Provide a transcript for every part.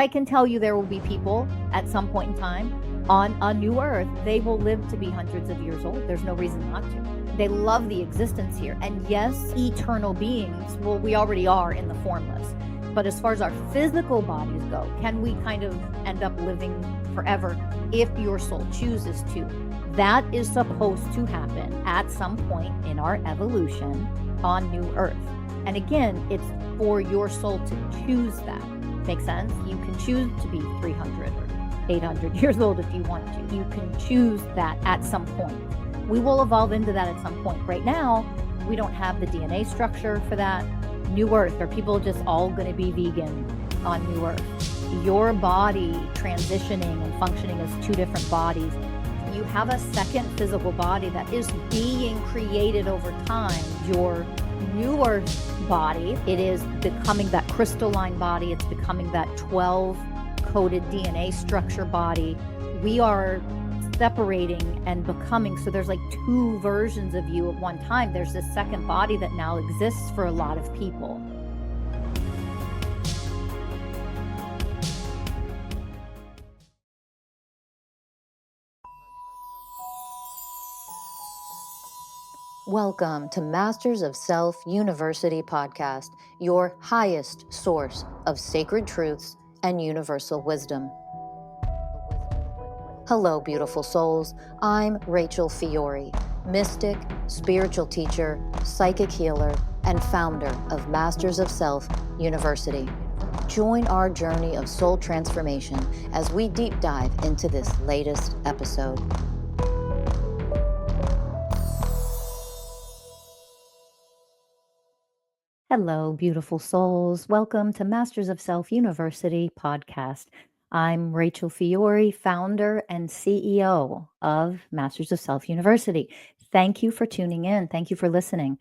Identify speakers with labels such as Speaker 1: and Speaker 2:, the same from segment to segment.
Speaker 1: I can tell you there will be people at some point in time on a new earth. They will live to be hundreds of years old. There's no reason not to. They love the existence here. And yes, eternal beings, well, we already are in the formless. But as far as our physical bodies go, can we kind of end up living forever if your soul chooses to? That is supposed to happen at some point in our evolution on new earth. And again, it's for your soul to choose that. Make sense? You can choose to be 300 or 800 years old if you want to. You can choose that at some point. We will evolve into that at some point. Right now, we don't have the DNA structure for that. New Earth, are people just all going to be vegan on New Earth? Your body transitioning and functioning as two different bodies. You have a second physical body that is being created over time. Your New Earth body, it is becoming that crystalline body. It's becoming that 12 coded DNA structure body. We are separating and becoming, so there's like two versions of you at one time. There's this second body that now exists for a lot of people. Welcome to Masters of Self University podcast, your highest source of sacred truths and universal wisdom. Hello, beautiful souls. I'm Rachel Fiori, mystic, spiritual teacher, psychic healer, and founder of Masters of Self University. Join our journey of soul transformation as we deep dive into this latest episode. Hello, beautiful souls. Welcome to Masters of Self University podcast. I'm Rachel Fiori, founder and CEO of Masters of Self University. Thank you for tuning in. Thank you for listening.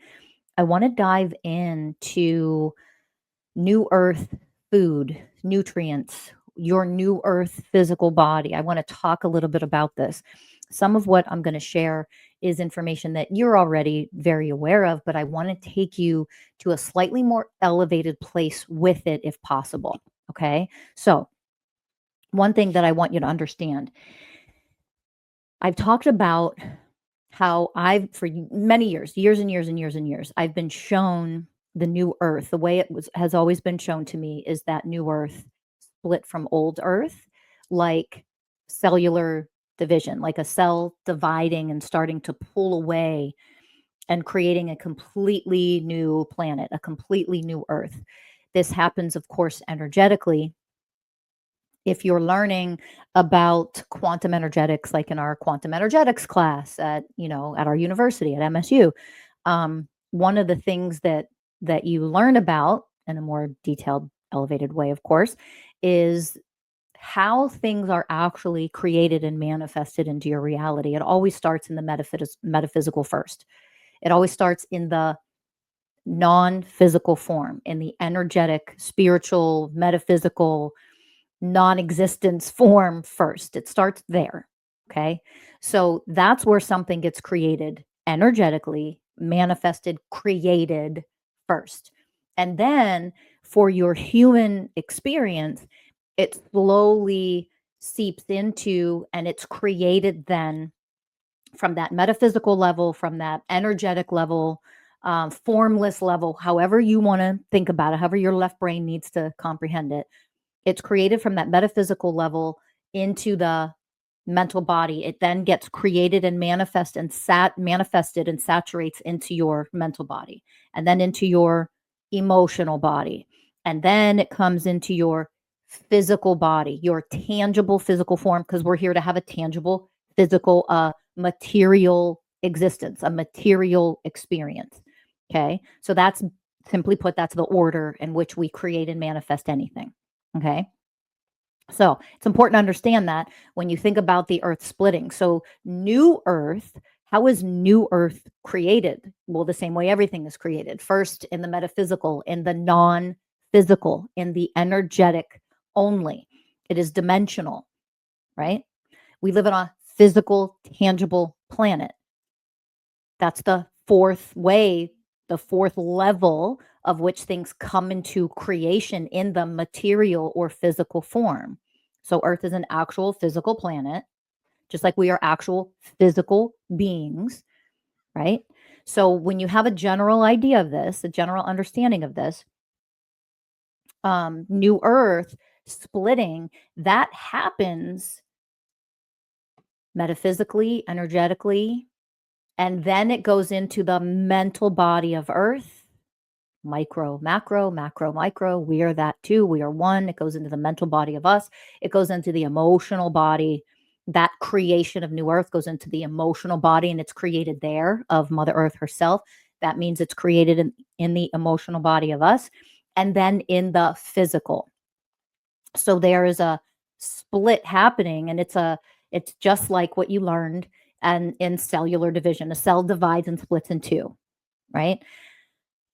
Speaker 1: I want to dive into New Earth food, nutrients, your New Earth physical body. I want to talk a little bit about this. Some of what I'm going to share is information that you're already very aware of, but I want to take you to a slightly more elevated place with it if possible. Okay. So, one thing that I want you to understand, I've talked about how for many years and years, I've been shown the new earth. The way has always been shown to me is that new earth split from old earth, like cellular division, like a cell dividing and starting to pull away and creating a completely new planet, a completely new earth. This happens, of course, energetically. If you're learning about quantum energetics, like in our quantum energetics class at our university at MSU, one of the things that you learn about in a more detailed, elevated way, of course, is how things are actually created and manifested into your reality. It always starts in the metaphysical first. It always starts in the non-physical form, in the energetic, spiritual, metaphysical, non-existence form first. It starts there. Okay. So that's where something gets created energetically, manifested, created first. And then for your human experience, it slowly seeps into and it's created then from that metaphysical level, from that energetic level, formless level, however you want to think about it, however your left brain needs to comprehend it. It's created from that metaphysical level into the mental body. It then gets created and manifested and saturates into your mental body, and then into your emotional body. And then it comes into your physical body, your tangible physical form, because we're here to have a tangible, physical, material existence, a material experience. Okay. So that's, simply put, that's the order in which we create and manifest anything. Okay. So it's important to understand that when you think about the earth splitting. So new earth, how is new earth created? Well, the same way everything is created. First in the metaphysical, in the non-physical, in the energetic only. It is dimensional, right? We live on a physical, tangible planet. That's the fourth way the fourth level of which things come into creation in the material or physical form. So Earth is an actual physical planet, just like we are actual physical beings, right? So when you have a general idea of this, a general understanding of this, new Earth splitting, that happens metaphysically, energetically, and then it goes into the mental body of Earth. Micro, macro, macro, micro. We are that too. We are one. It goes into the mental body of us. It goes into the emotional body. That creation of new Earth goes into the emotional body, and it's created there of Mother Earth herself. That means it's created in the emotional body of us, and then in the physical. So there is a split happening, and it's just like what you learned and in cellular division. A cell divides and splits in two, right?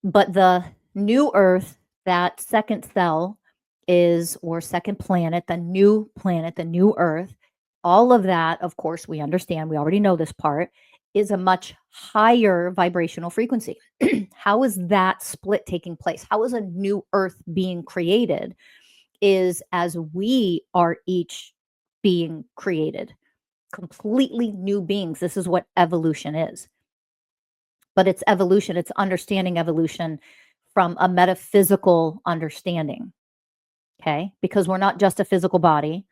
Speaker 1: But the new Earth, that second cell is, or second planet, the new Earth, all of that, of course, we understand, we already know this part, is a much higher vibrational frequency. How is that split taking place? How is a new Earth being created? Is as we are each being created, completely new beings. This is what evolution is. But it's evolution, it's understanding evolution from a metaphysical understanding, okay? Because we're not just a physical body,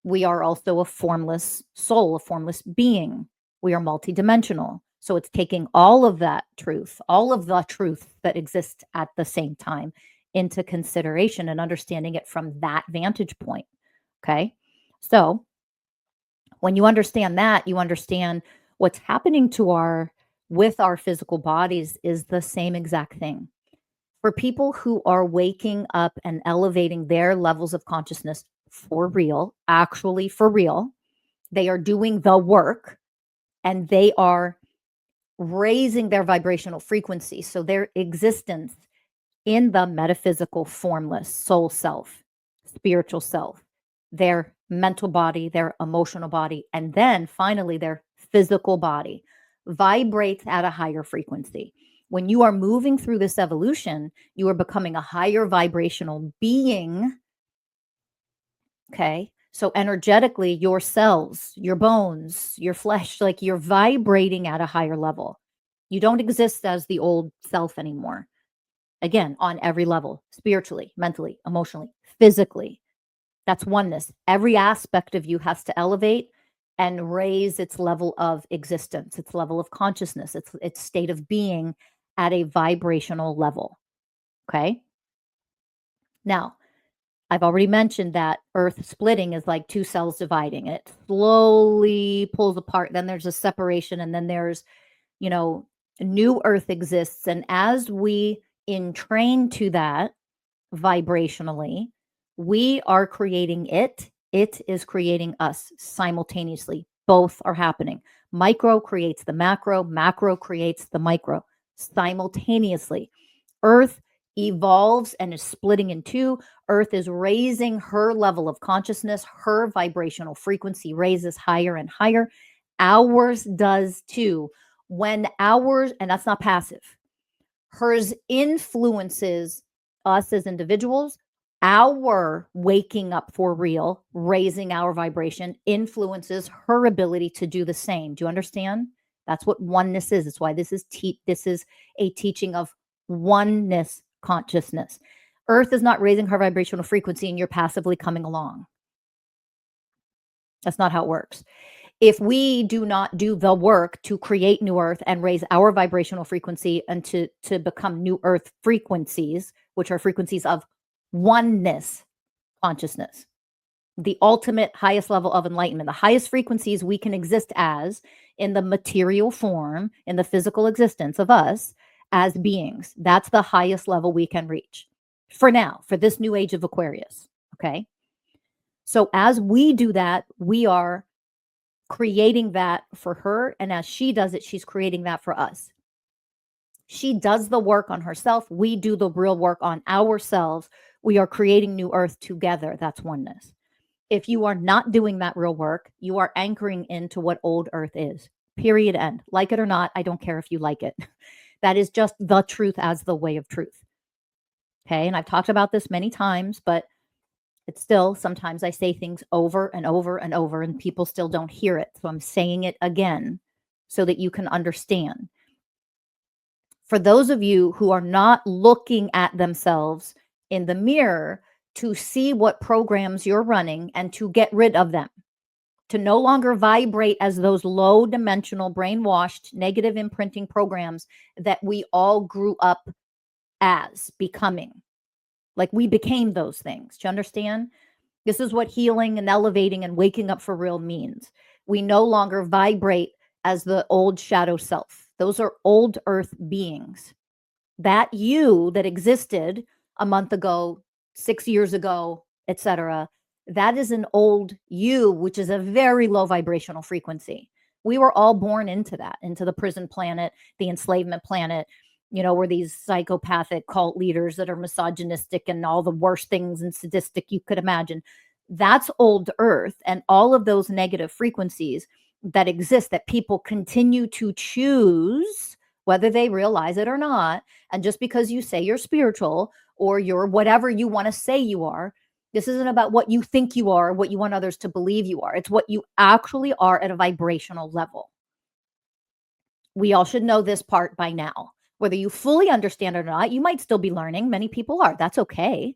Speaker 1: we are also a formless soul, a formless being. We are multidimensional. So it's taking all of that truth, all of the truth that exists at the same time into consideration and understanding it from that vantage point, okay? So when you understand that, you understand what's happening to our with our physical bodies is the same exact thing. For people who are waking up and elevating their levels of consciousness for real, actually for real, they are doing the work and they are raising their vibrational frequency. So their existence in the metaphysical, formless soul self, spiritual self, their mental body, their emotional body, and then finally their physical body vibrates at a higher frequency. When you are moving through this evolution, you are becoming a higher vibrational being. Okay. So energetically, your cells, your bones, your flesh, like you're vibrating at a higher level. You don't exist as the old self anymore. Again, on every level, spiritually, mentally, emotionally, physically. That's oneness. Every aspect of you has to elevate and raise its level of existence, its level of consciousness, its state of being at a vibrational level. Okay. Now, I've already mentioned that Earth splitting is like two cells dividing. It slowly pulls apart. Then there's a separation, and then there's, new Earth exists. And as we entrain to that vibrationally, we are creating it. It is creating us simultaneously. Both are happening. Micro creates the macro, macro creates the micro simultaneously. Earth evolves and is splitting in two. Earth is raising her level of consciousness. Her vibrational frequency raises higher and higher. Ours does too. When ours, and that's not passive, hers influences us as individuals. Our waking up for real, raising our vibration, influences her ability to do the same. Do you understand? That's what oneness is. That's why this is a teaching of oneness consciousness. Earth is not raising her vibrational frequency and you're passively coming along. That's not how it works. If we do not do the work to create new Earth and raise our vibrational frequency and to become new Earth frequencies, which are frequencies of oneness consciousness, the ultimate highest level of enlightenment, the highest frequencies we can exist as in the material form, in the physical existence of us as beings. That's the highest level we can reach for now, for this new age of Aquarius. Okay. So as we do that, we are creating that for her. And as she does it, she's creating that for us. She does the work on herself. We do the real work on ourselves. We are creating new Earth together. That's oneness. If you are not doing that real work, you are anchoring into what old Earth is. Period. End. Like it or not, I don't care if you like it. That is just the truth as the way of truth. Okay. And I've talked about this many times, but it's still, sometimes I say things over and over and over and people still don't hear it. So I'm saying it again so that you can understand. For those of you who are not looking at themselves in the mirror to see what programs you're running and to get rid of them, to no longer vibrate as those low dimensional, brainwashed, negative imprinting programs that we all grew up as becoming. Like we became those things. Do you understand? This is what healing and elevating and waking up for real means. We no longer vibrate as the old shadow self. Those are old earth beings. That you that existed a month ago, 6 years ago, etc., that is an old you, which is a very low vibrational frequency. We were all born into that, into the prison planet, the enslavement planet, where these psychopathic cult leaders that are misogynistic and all the worst things and sadistic you could imagine. That's old earth, and all of those negative frequencies that exist that people continue to choose, whether they realize it or not. And just because you say you're spiritual or you're whatever you want to say you are, this isn't about what you think you are, what you want others to believe you are. It's what you actually are at a vibrational level. We all should know this part by now. Whether you fully understand it or not, you might still be learning. Many people are. That's okay,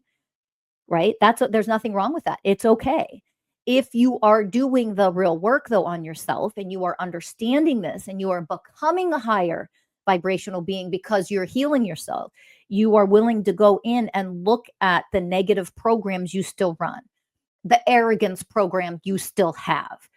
Speaker 1: right? There's nothing wrong with that. It's okay. If you are doing the real work, though, on yourself and you are understanding this and you are becoming a higher vibrational being because you're healing yourself, you are willing to go in and look at the negative programs you still run, the arrogance program you still have,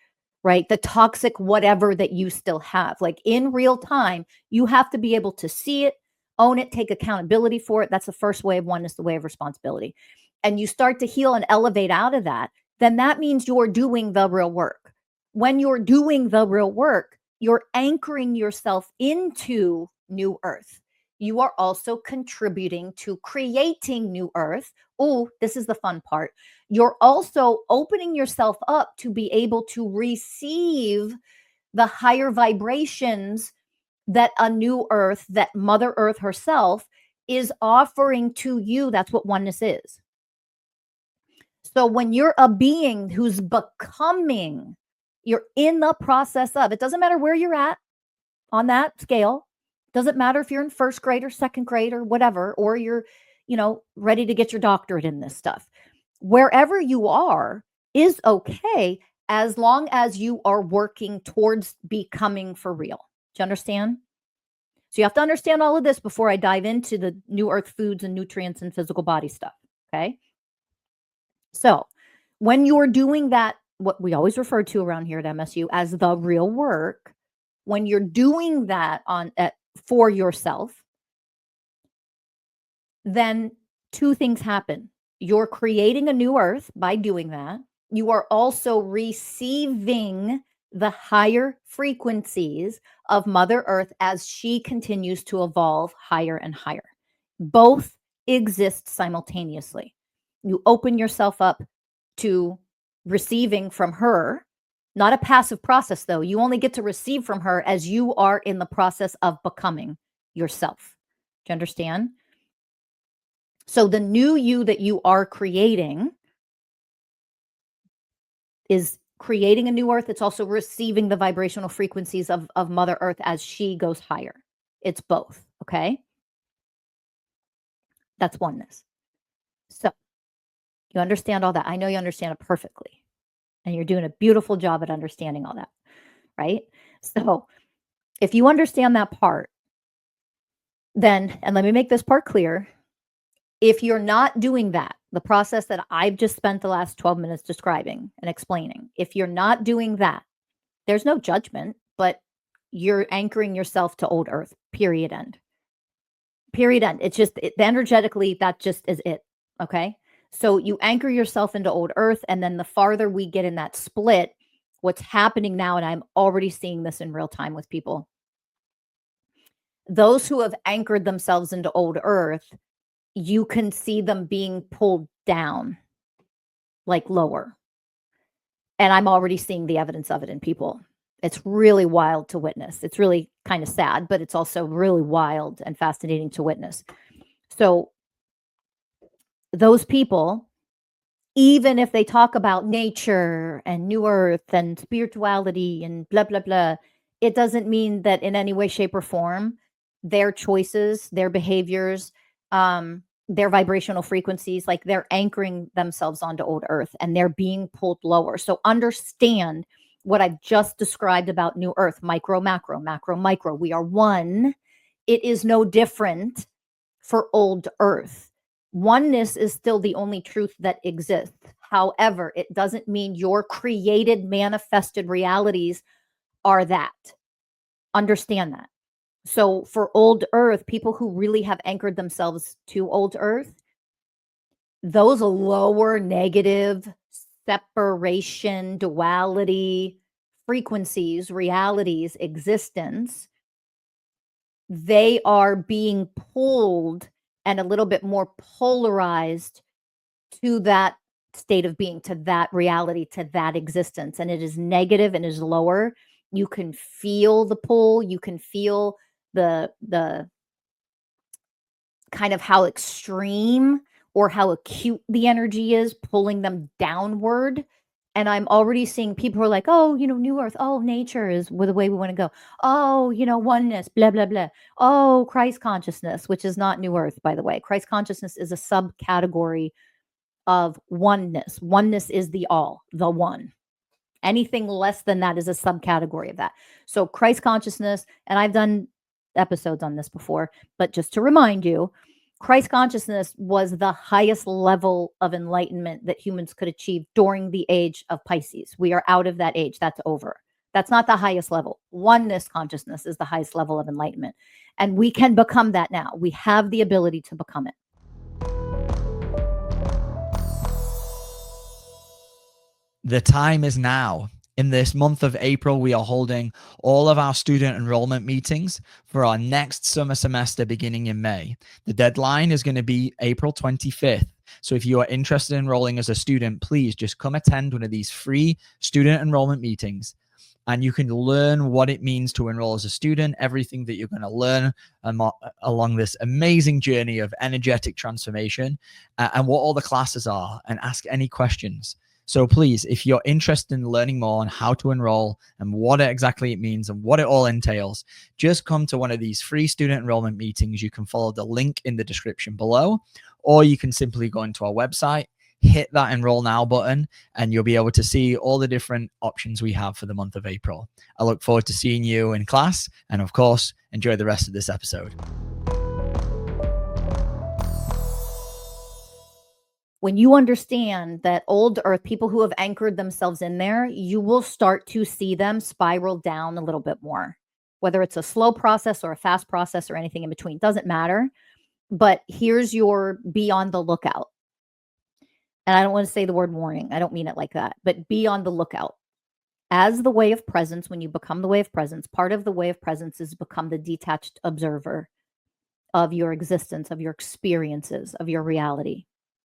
Speaker 1: right? The toxic whatever that you still have. Like in real time, you have to be able to see it, own it, take accountability for it. That's the first way of oneness, the way of responsibility. And you start to heal and elevate out of that, then that means you're doing the real work. When you're doing the real work, you're anchoring yourself into new earth. You are also contributing to creating new earth. Oh, this is the fun part. You're also opening yourself up to be able to receive the higher vibrations that a new earth, that Mother Earth herself is offering to you. That's what oneness is. So when you're a being who's becoming, you're in the process of, it doesn't matter where you're at on that scale. Doesn't matter if you're in first grade or second grade or whatever, or you're, ready to get your doctorate in this stuff. Wherever you are is okay as long as you are working towards becoming for real. Do you understand? So you have to understand all of this before I dive into the new earth foods and nutrients and physical body stuff. Okay. So when you're doing that, what we always refer to around here at MSU as the real work, when you're doing that for yourself, then two things happen. You're creating a new earth by doing that. You are also receiving the higher frequencies of Mother Earth as she continues to evolve higher and higher. Both exist simultaneously. You open yourself up to receiving from her, not a passive process, though. You only get to receive from her as you are in the process of becoming yourself. Do you understand? So the new you that you are creating is creating a new earth. It's also receiving the vibrational frequencies of Mother Earth as she goes higher. It's both. Okay. That's oneness. So you understand all that. I know you understand it perfectly. And you're doing a beautiful job at understanding all that. Right. So if you understand that part, then, and let me make this part clear, if you're not doing that, the process that I've just spent the last 12 minutes describing and explaining, if you're not doing that, there's no judgment, but you're anchoring yourself to old earth, period, end. Period, end. It's just, energetically, that just is it, okay? So you anchor yourself into old earth, and then the farther we get in that split, what's happening now, and I'm already seeing this in real time with people, those who have anchored themselves into old earth, you can see them being pulled down, like lower. And I'm already seeing the evidence of it in people. It's really wild to witness. It's really kind of sad, but it's also really wild and fascinating to witness. So those people, even if they talk about nature and new earth and spirituality and blah, blah, blah, it doesn't mean that in any way, shape, or form, their choices, their behaviors, their vibrational frequencies, like they're anchoring themselves onto old earth and they're being pulled lower. So understand what I've just described about new earth: micro, macro, macro, micro. We are one. It is no different for old earth. Oneness is still the only truth that exists. However, it doesn't mean your created, manifested realities are that. Understand that. So for old earth, people who really have anchored themselves to old earth, those lower negative separation, duality, frequencies, realities, existence, they are being pulled and a little bit more polarized to that state of being, to that reality, to that existence. And it is negative and is lower. You can feel the pull. You can feel the kind of how extreme or how acute the energy is pulling them downward. And I'm already seeing people who are like, oh, new earth, oh, nature is the way we want to go. Oh, oneness, blah, blah, blah. Oh, Christ consciousness, which is not new earth, by the way. Christ consciousness is a subcategory of oneness. Oneness is the all, the one. Anything less than that is a subcategory of that. So Christ consciousness, and I've done episodes on this before, but just to remind you, Christ consciousness was the highest level of enlightenment that humans could achieve during the age of Pisces. We are out of that age. That's over. That's not the highest level. Oneness consciousness is the highest level of enlightenment. And we can become that now. We have the ability to become it.
Speaker 2: The time is now. In this month of April, we are holding all of our student enrollment meetings for our next summer semester beginning in May. The deadline is going to be April 25th. So if you are interested in enrolling as a student, please just come attend one of these free student enrollment meetings. And you can learn what it means to enroll as a student, everything that you're going to learn along this amazing journey of energetic transformation, and what all the classes are, and ask any questions. So please, if you're interested in learning more on how to enroll and what exactly it means and what it all entails, just come to one of these free student enrollment meetings. You can follow the link in the description below, or you can simply go into our website, hit that enroll now button, and you'll be able to see all the different options we have for the month of April. I look forward to seeing you in class, and of course, enjoy the rest of this episode.
Speaker 1: When you understand that old earth, people who have anchored themselves in there, you will start to see them spiral down a little bit more. Whether it's a slow process or a fast process or anything in between, doesn't matter. But here's your be on the lookout. And I don't want to say the word warning. I don't mean it like that, but be on the lookout. As the way of presence, when you become the way of presence, part of the way of presence is become the detached observer of your existence, of your experiences, of your reality.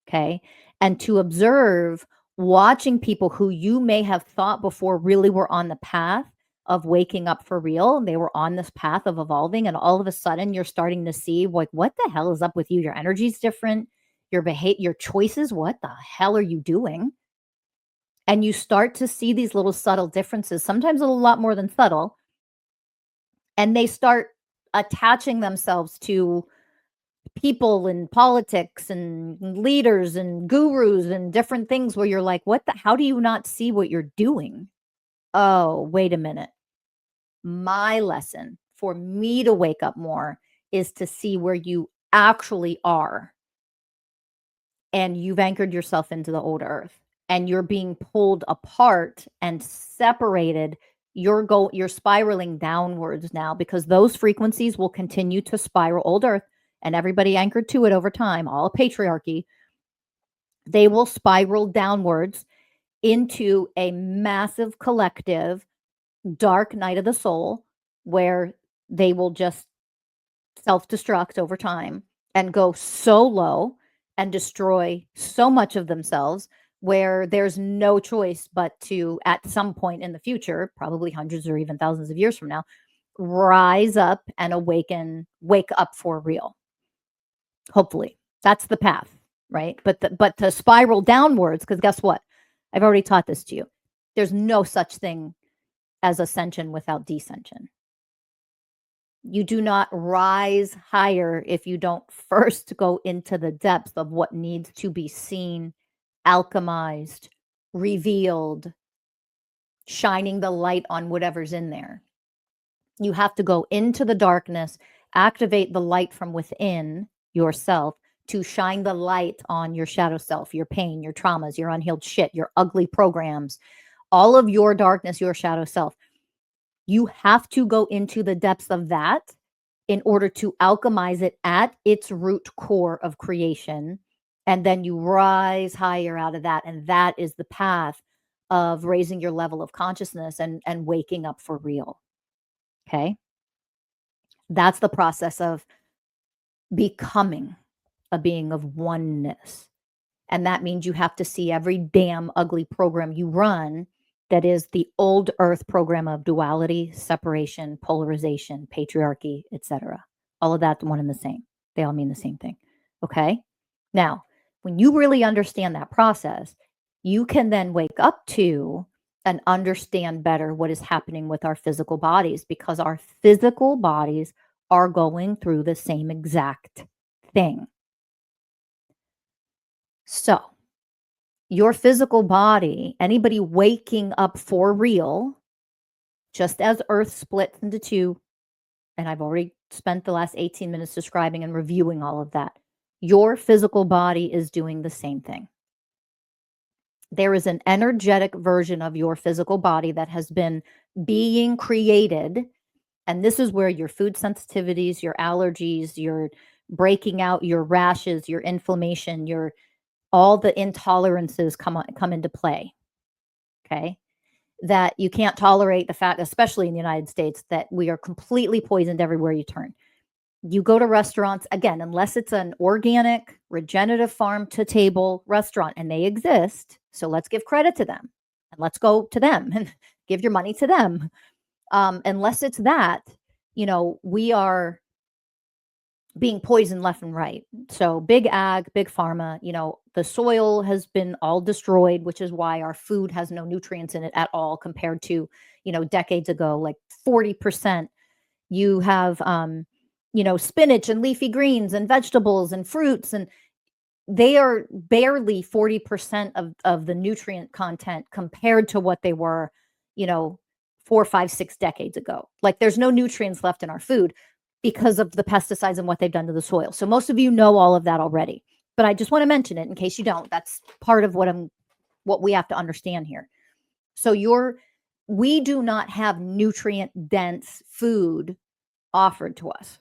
Speaker 1: Okay. And to observe, watching people who you may have thought before really were on the path of waking up for real. They were on this path of evolving. And all of a sudden you're starting to see, like, what the hell is up with you? Your energy's different. Your behavior, your choices, what the hell are you doing? And you start to see these little subtle differences, sometimes a lot more than subtle. And they start attaching themselves to people and politics and leaders and gurus and different things where you're like, how do you not see what you're doing? Oh, wait a minute. My lesson for me to wake up more is to see where you actually are. And you've anchored yourself into the old earth and you're being pulled apart and separated. You're spiraling downwards now because those frequencies will continue to spiral. Old earth and everybody anchored to it over time, all patriarchy, they will spiral downwards into a massive collective dark night of the soul where they will just self-destruct over time and go so low and destroy so much of themselves where there's no choice but to, at some point in the future, probably hundreds or even thousands of years from now, rise up and wake up for real. Hopefully, that's the path, right? But to spiral downwards, because guess what? I've already taught this to you. There's no such thing as ascension without descension. You do not rise higher if you don't first go into the depths of what needs to be seen, alchemized, revealed, shining the light on whatever's in there. You have to go into the darkness, activate the light from within yourself to shine the light on your shadow self, your pain, your traumas, your unhealed shit, your ugly programs, all of your darkness, your shadow self. You have to go into the depths of that in order to alchemize it at its root core of creation. And then you rise higher out of that. And that is the path of raising your level of consciousness and waking up for real. Okay. That's the process of becoming a being of oneness. And that means you have to see every damn ugly program you run that is the old earth program of duality, separation, polarization, patriarchy, etc. All of that one and the same. They all mean the same thing. Okay? Now, when you really understand that process, you can then wake up to and understand better what is happening with our physical bodies, because our physical bodies are going through the same exact thing. So, your physical body, anybody waking up for real, just as Earth splits into two, and I've already spent the last 18 minutes describing and reviewing all of that, your physical body is doing the same thing. There is an energetic version of your physical body that has been being created, and this is where your food sensitivities, your allergies, your breaking out, your rashes, your inflammation, your all the intolerances come into play. Okay. That you can't tolerate the fact, especially in the United States, that we are completely poisoned everywhere you turn. You go to restaurants, again, unless it's an organic, regenerative farm to table restaurant, and they exist. So let's give credit to them and let's go to them and give your money to them. Unless it's that, we are being poisoned left and right. So big ag, big pharma, the soil has been all destroyed, which is why our food has no nutrients in it at all compared to, decades ago, like 40%. You have, spinach and leafy greens and vegetables and fruits, and they are barely 40% of the nutrient content compared to what they were, 4, 5, 6 decades ago. Like there's no nutrients left in our food because of the pesticides and what they've done to the soil. So most of you know all of that already, but I just want to mention it in case you don't. That's part of what we have to understand here. So we do not have nutrient dense food offered to us.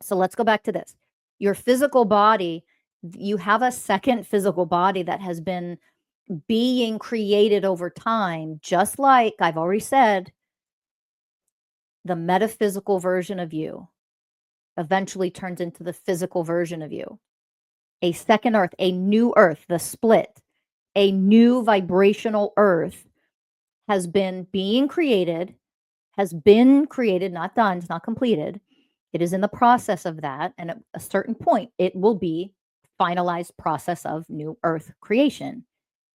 Speaker 1: So let's go back to this. Your physical body, you have a second physical body that has been being created over time, just like I've already said, the metaphysical version of you eventually turns into the physical version of you. A second earth, a new earth, the split, a new vibrational earth has been being created, not done, it's not completed. It is in the process of that. And at a certain point, it will be finalized process of new earth creation.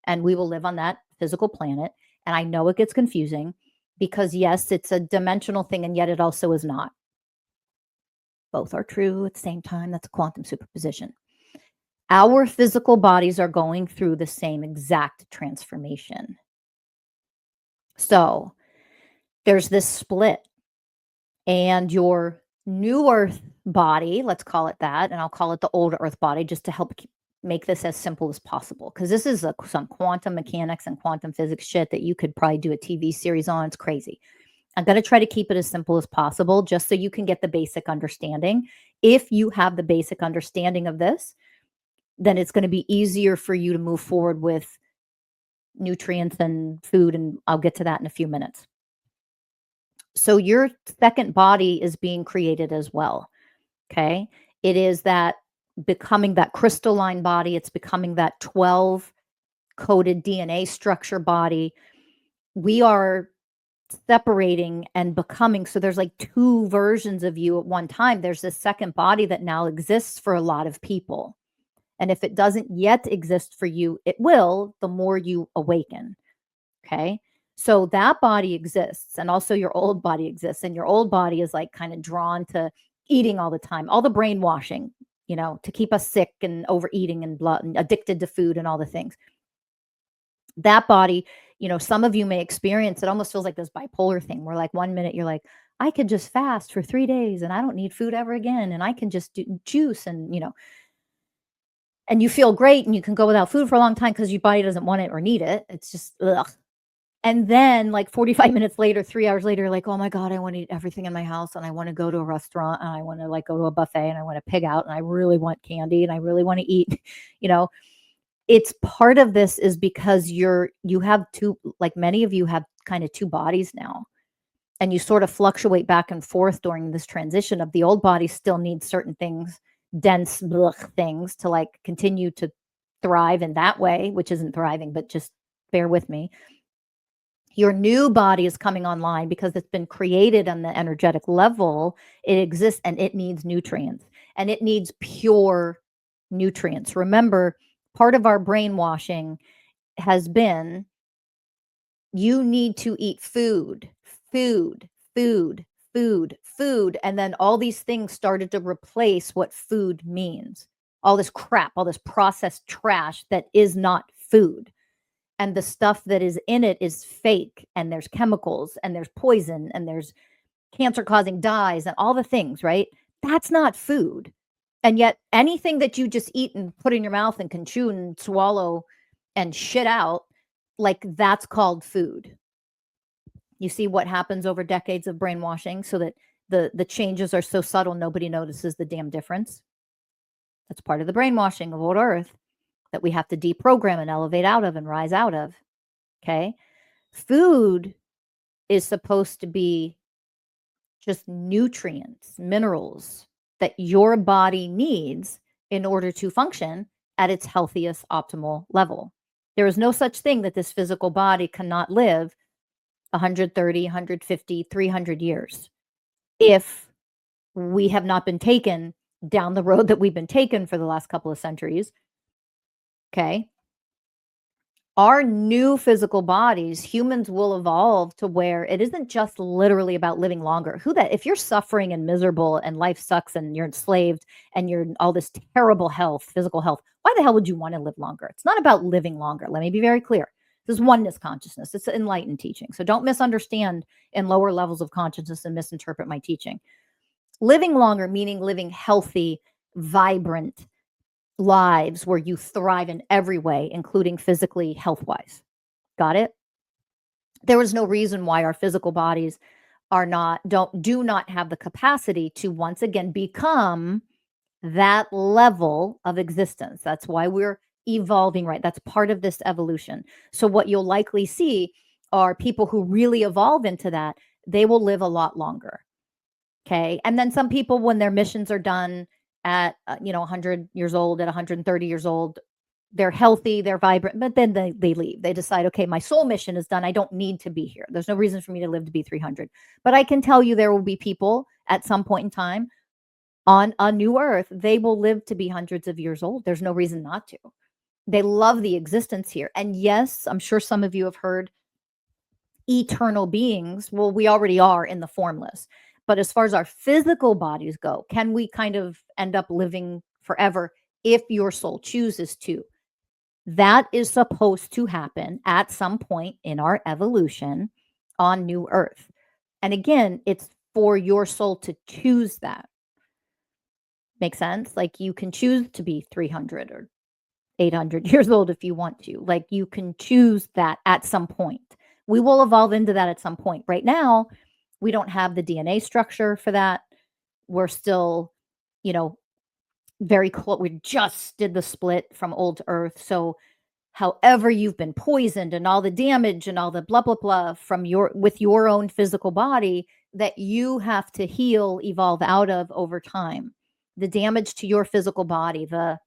Speaker 1: And we will live on that physical planet. And I know it gets confusing because yes, it's a dimensional thing, and yet it also is not. Both are true at the same time. That's a quantum superposition. Our physical bodies are going through the same exact transformation. So there's this split, and your new earth body, let's call it that, and I'll call it the old earth body just to help make this as simple as possible, because this is some quantum mechanics and quantum physics shit that you could probably do a TV series on. It's crazy. I'm going to try to keep it as simple as possible just so you can get the basic understanding. If you have the basic understanding of this, then it's going to be easier for you to move forward with nutrients and food, and I'll get to that in a few minutes. So your second body is being created as well, okay? It is that becoming that crystalline body. It's becoming that 12 coded DNA structure body. We are separating and becoming. So there's like two versions of you at one time. There's this second body that now exists for a lot of people. And if it doesn't yet exist for you, it will the more you awaken. Okay. So that body exists, and also your old body exists. And your old body is like kind of drawn to eating all the time, all the brainwashing, to keep us sick and overeating and blood and addicted to food and all the things. That body, some of you may experience, it almost feels like this bipolar thing where like 1 minute you're like, I could just fast for 3 days and I don't need food ever again. And I can just do juice and, and you feel great and you can go without food for a long time because your body doesn't want it or need it. It's just, ugh. And then like 45 minutes later, 3 hours later, you're like, oh my God, I want to eat everything in my house. And I want to go to a restaurant and I want to like go to a buffet and I want to pig out and I really want candy and I really want to eat, it's part of this is because you have two, like many of you have kind of two bodies now. And you sort of fluctuate back and forth during this transition of the old body still needs certain things, dense things to like continue to thrive in that way, which isn't thriving, but just bear with me. Your new body is coming online because it's been created on the energetic level. It exists and it needs nutrients, and it needs pure nutrients. Remember, part of our brainwashing has been you need to eat food, food, food, food, food. And then all these things started to replace what food means. All this crap, all this processed trash that is not food. And the stuff that is in it is fake, and there's chemicals and there's poison and there's cancer causing dyes and all the things, right? That's not food. And yet anything that you just eat and put in your mouth and can chew and swallow and shit out, like that's called food. You see what happens over decades of brainwashing so that the changes are so subtle nobody notices the damn difference. That's part of the brainwashing of old Earth that we have to deprogram and elevate out of and rise out of. Okay. Food is supposed to be just nutrients, minerals that your body needs in order to function at its healthiest optimal level. There is no such thing that this physical body cannot live 130, 150, 300 years if we have not been taken down the road that we've been taken for the last couple of centuries. Okay. Our new physical bodies, humans will evolve to where it isn't just literally about living longer. If you're suffering and miserable and life sucks and you're enslaved and you're in all this terrible health, physical health, why the hell would you want to live longer? It's not about living longer. Let me be very clear. This is oneness consciousness. It's enlightened teaching. So don't misunderstand in lower levels of consciousness and misinterpret my teaching. Living longer, meaning living healthy, vibrant lives where you thrive in every way, including physically, health-wise. Got it? There is no reason why our physical bodies do not have the capacity to once again become that level of existence. That's why we're evolving, right? That's part of this evolution. So what you'll likely see are people who really evolve into that, they will live a lot longer. Okay. And then some people, when their missions are done at 100 years old, at 130 years old, they're healthy, they're vibrant, but then they leave. They decide, okay, my soul mission is done. I don't need to be here. There's no reason for me to live to be 300. But I can tell you there will be people at some point in time on a new earth, they will live to be hundreds of years old. There's no reason not to. They love the existence here. And yes, I'm sure some of you have heard eternal beings. Well, we already are in the formless. But as far as our physical bodies go, can we kind of end up living forever if your soul chooses to? That is supposed to happen at some point in our evolution on New Earth. And again, it's for your soul to choose that. Make sense? Like you can choose to be 300 or 800 years old if you want to. Like you can choose that at some point. We will evolve into that at some point. Right now, we don't have the DNA structure for that. We're still, very close. We just did the split from old to earth. So however you've been poisoned and all the damage and all the blah, blah, blah with your own physical body that you have to heal, evolve out of over time. The damage to your physical body, the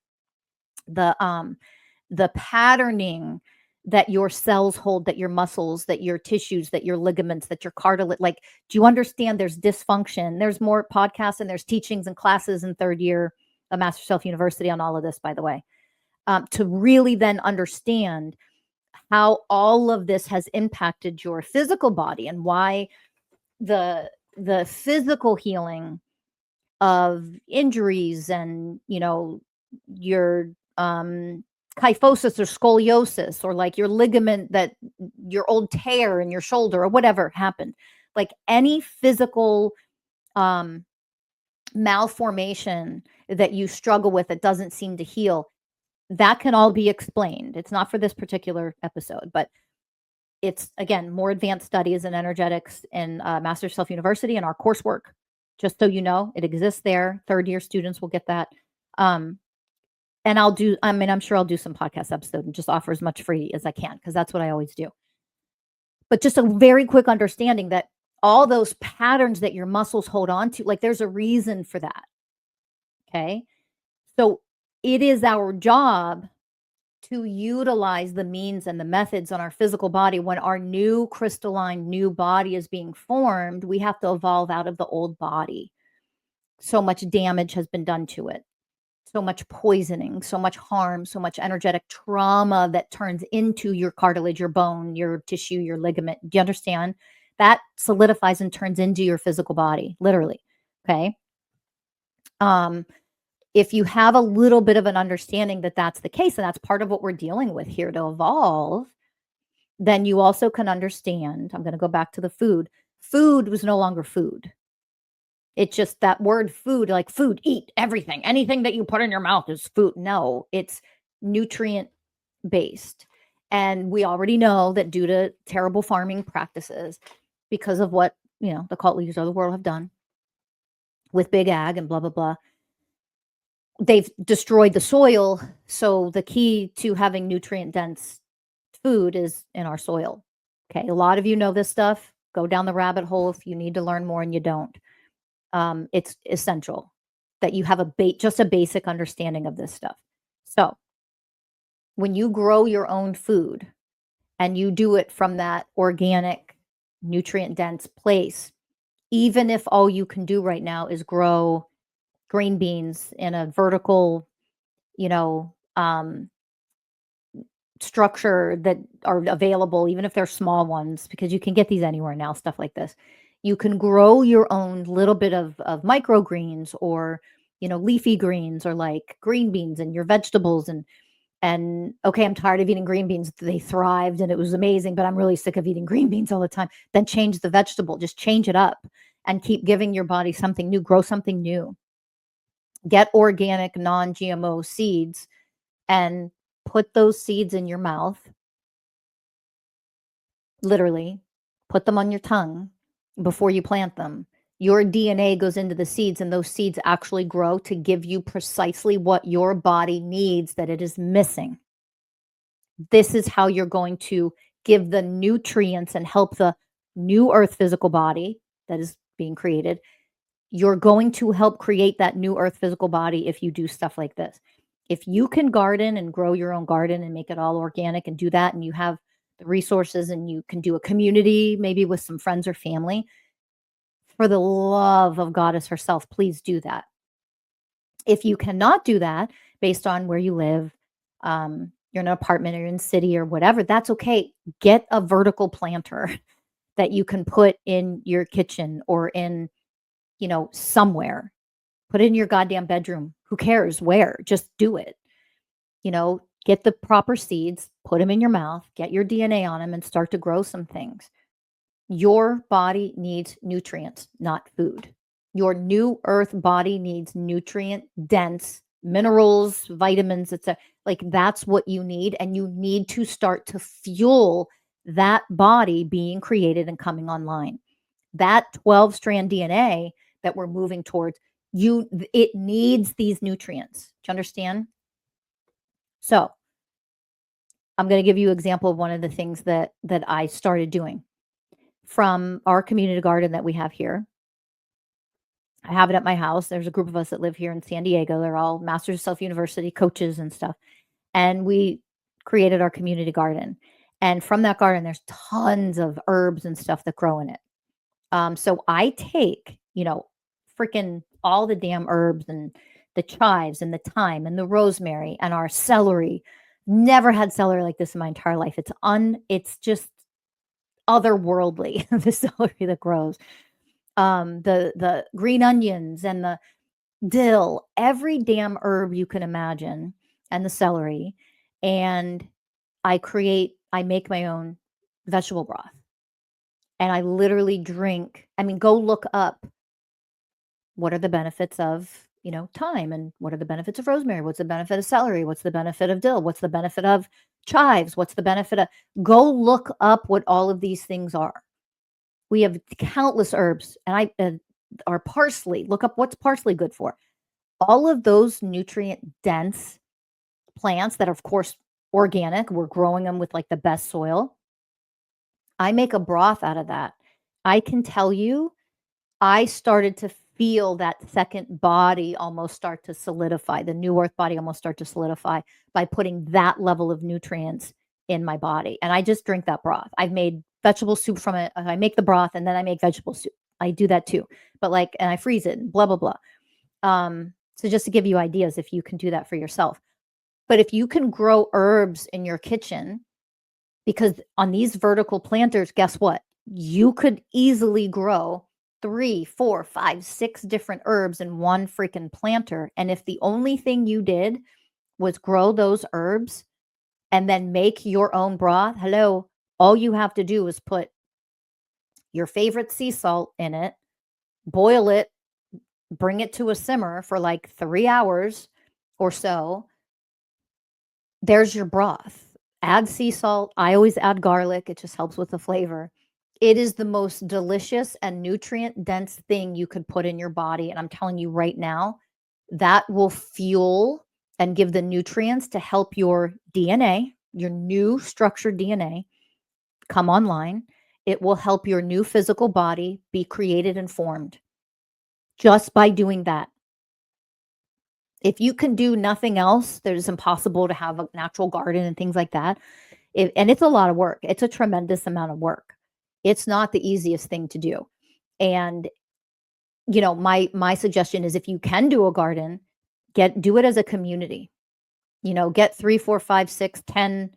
Speaker 1: patterning that your cells hold, that your muscles, that your tissues, that your ligaments, that your cartilage. Like, do you understand there's dysfunction? There's more podcasts and there's teachings and classes in third year of Master Self University on all of this, by the way, to really then understand how all of this has impacted your physical body and why the physical healing of injuries and, your kyphosis or scoliosis, or like your ligament, that your old tear in your shoulder or whatever happened, like any physical malformation that you struggle with that doesn't seem to heal, that can all be explained. It's not for this particular episode, but it's, again, more advanced studies in energetics in Master Self University and our coursework. Just so you know, it exists there. Third year students will get that. And I'm sure I'll do some podcast episode and just offer as much free as I can, because that's what I always do. But just a very quick understanding that all those patterns that your muscles hold on to, like, there's a reason for that. Okay. So it is our job to utilize the means and the methods on our physical body. When our new crystalline new body is being formed, we have to evolve out of the old body. So much damage has been done to it. So much poisoning, so much harm, so much energetic trauma that turns into your cartilage, your bone, your tissue, your ligament. Do you understand? That solidifies and turns into your physical body, literally. Okay. If you have a little bit of an understanding that that's the case, and that's part of what we're dealing with here to evolve, then you also can understand. I'm going to go back to the food. Food was no longer food. It's just that word food, like food, eat everything. Anything that you put in your mouth is food. No, it's nutrient based. And we already know that due to terrible farming practices, because of what, the cult leaders of the world have done with big ag and blah, blah, blah, they've destroyed the soil. So the key to having nutrient dense food is in our soil. Okay. A lot of you know this stuff. Go down the rabbit hole if you need to learn more and you don't. It's essential that you have just a basic understanding of this stuff. So when you grow your own food and you do it from that organic, nutrient dense place, even if all you can do right now is grow green beans in a vertical, structure that are available, even if they're small ones, because you can get these anywhere now, stuff like this. You can grow your own little bit of microgreens, or, leafy greens, or like green beans and your vegetables. And okay, I'm tired of eating green beans. They thrived and it was amazing, but I'm really sick of eating green beans all the time. Then change the vegetable, just change it up and keep giving your body something new, grow something new. Get organic, non-GMO seeds and put those seeds in your mouth. Literally, put them on your tongue before you plant them. Your DNA goes into the seeds, and those seeds actually grow to give you precisely what your body needs that it is missing. This is how you're going to give the nutrients and help the new earth physical body that is being created. You're going to help create that new earth physical body if you do stuff like this. If you can garden and grow your own garden and make it all organic and do that, and you have the resources and you can do a community, maybe with some friends or family, for the love of Goddess herself, please do that. If you cannot do that based on where you live, you're in an apartment or you're in the city or whatever, that's okay. Get a vertical planter that you can put in your kitchen or in, somewhere. Put it in your goddamn bedroom. Who cares where? Just do it. Get the proper seeds, put them in your mouth, get your DNA on them, and start to grow some things. Your body needs nutrients, not food. Your new earth body needs nutrient dense minerals, vitamins, etc. Like, that's what you need. And you need to start to fuel that body being created and coming online. That 12-strand DNA that we're moving towards, it needs these nutrients. Do you understand? So I'm going to give you an example of one of the things that I started doing from our community garden that we have here. I have it at my house. There's a group of us that live here in San Diego. They're all Masters of Self University coaches and stuff. And we created our community garden. And from that garden, there's tons of herbs and stuff that grow in it. So I take, freaking all the damn herbs and the chives and the thyme and the rosemary and our celery. Never had celery like this in my entire life. It's just otherworldly, the celery that grows. The green onions and the dill, every damn herb you can imagine, and the celery. And I make my own vegetable broth. And I literally drink. I mean, go look up what are the benefits of, thyme, and what are the benefits of rosemary? What's the benefit of celery? What's the benefit of dill? What's the benefit of chives? What's the benefit of, go look up what all of these things are. We have countless herbs, and our parsley. Look up what's parsley good for. All of those nutrient dense plants that are, of course, organic. We're growing them with like the best soil. I make a broth out of that. I can tell you, I started to feel that second body almost start to solidify, the new earth body almost start to solidify by putting that level of nutrients in my body. And I just drink that broth. I've made vegetable soup from it. I make the broth and then I make vegetable soup. I do that too. But and I freeze it and blah, blah, blah. So just to give you ideas, if you can do that for yourself. But if you can grow herbs in your kitchen, because on these vertical planters, guess what? You could easily grow 3, 4, 5, 6 different herbs in one freaking planter. And if the only thing you did was grow those herbs and then make your own broth, hello, all you have to do is put your favorite sea salt in it, boil it, bring it to a simmer for like 3 hours or so. There's your broth. Add sea salt. I always add garlic. It just helps with the flavor. It is the most delicious and nutrient dense thing you could put in your body. And I'm telling you right now, that will fuel and give the nutrients to help your DNA, your new structured DNA, come online. It will help your new physical body be created and formed just by doing that. If you can do nothing else, it's impossible to have a natural garden and things like that. And it's a lot of work. It's a tremendous amount of work. It's not the easiest thing to do. And, my suggestion is, if you can do a garden, do it as a community. Get 3, 4, 5, 6, 10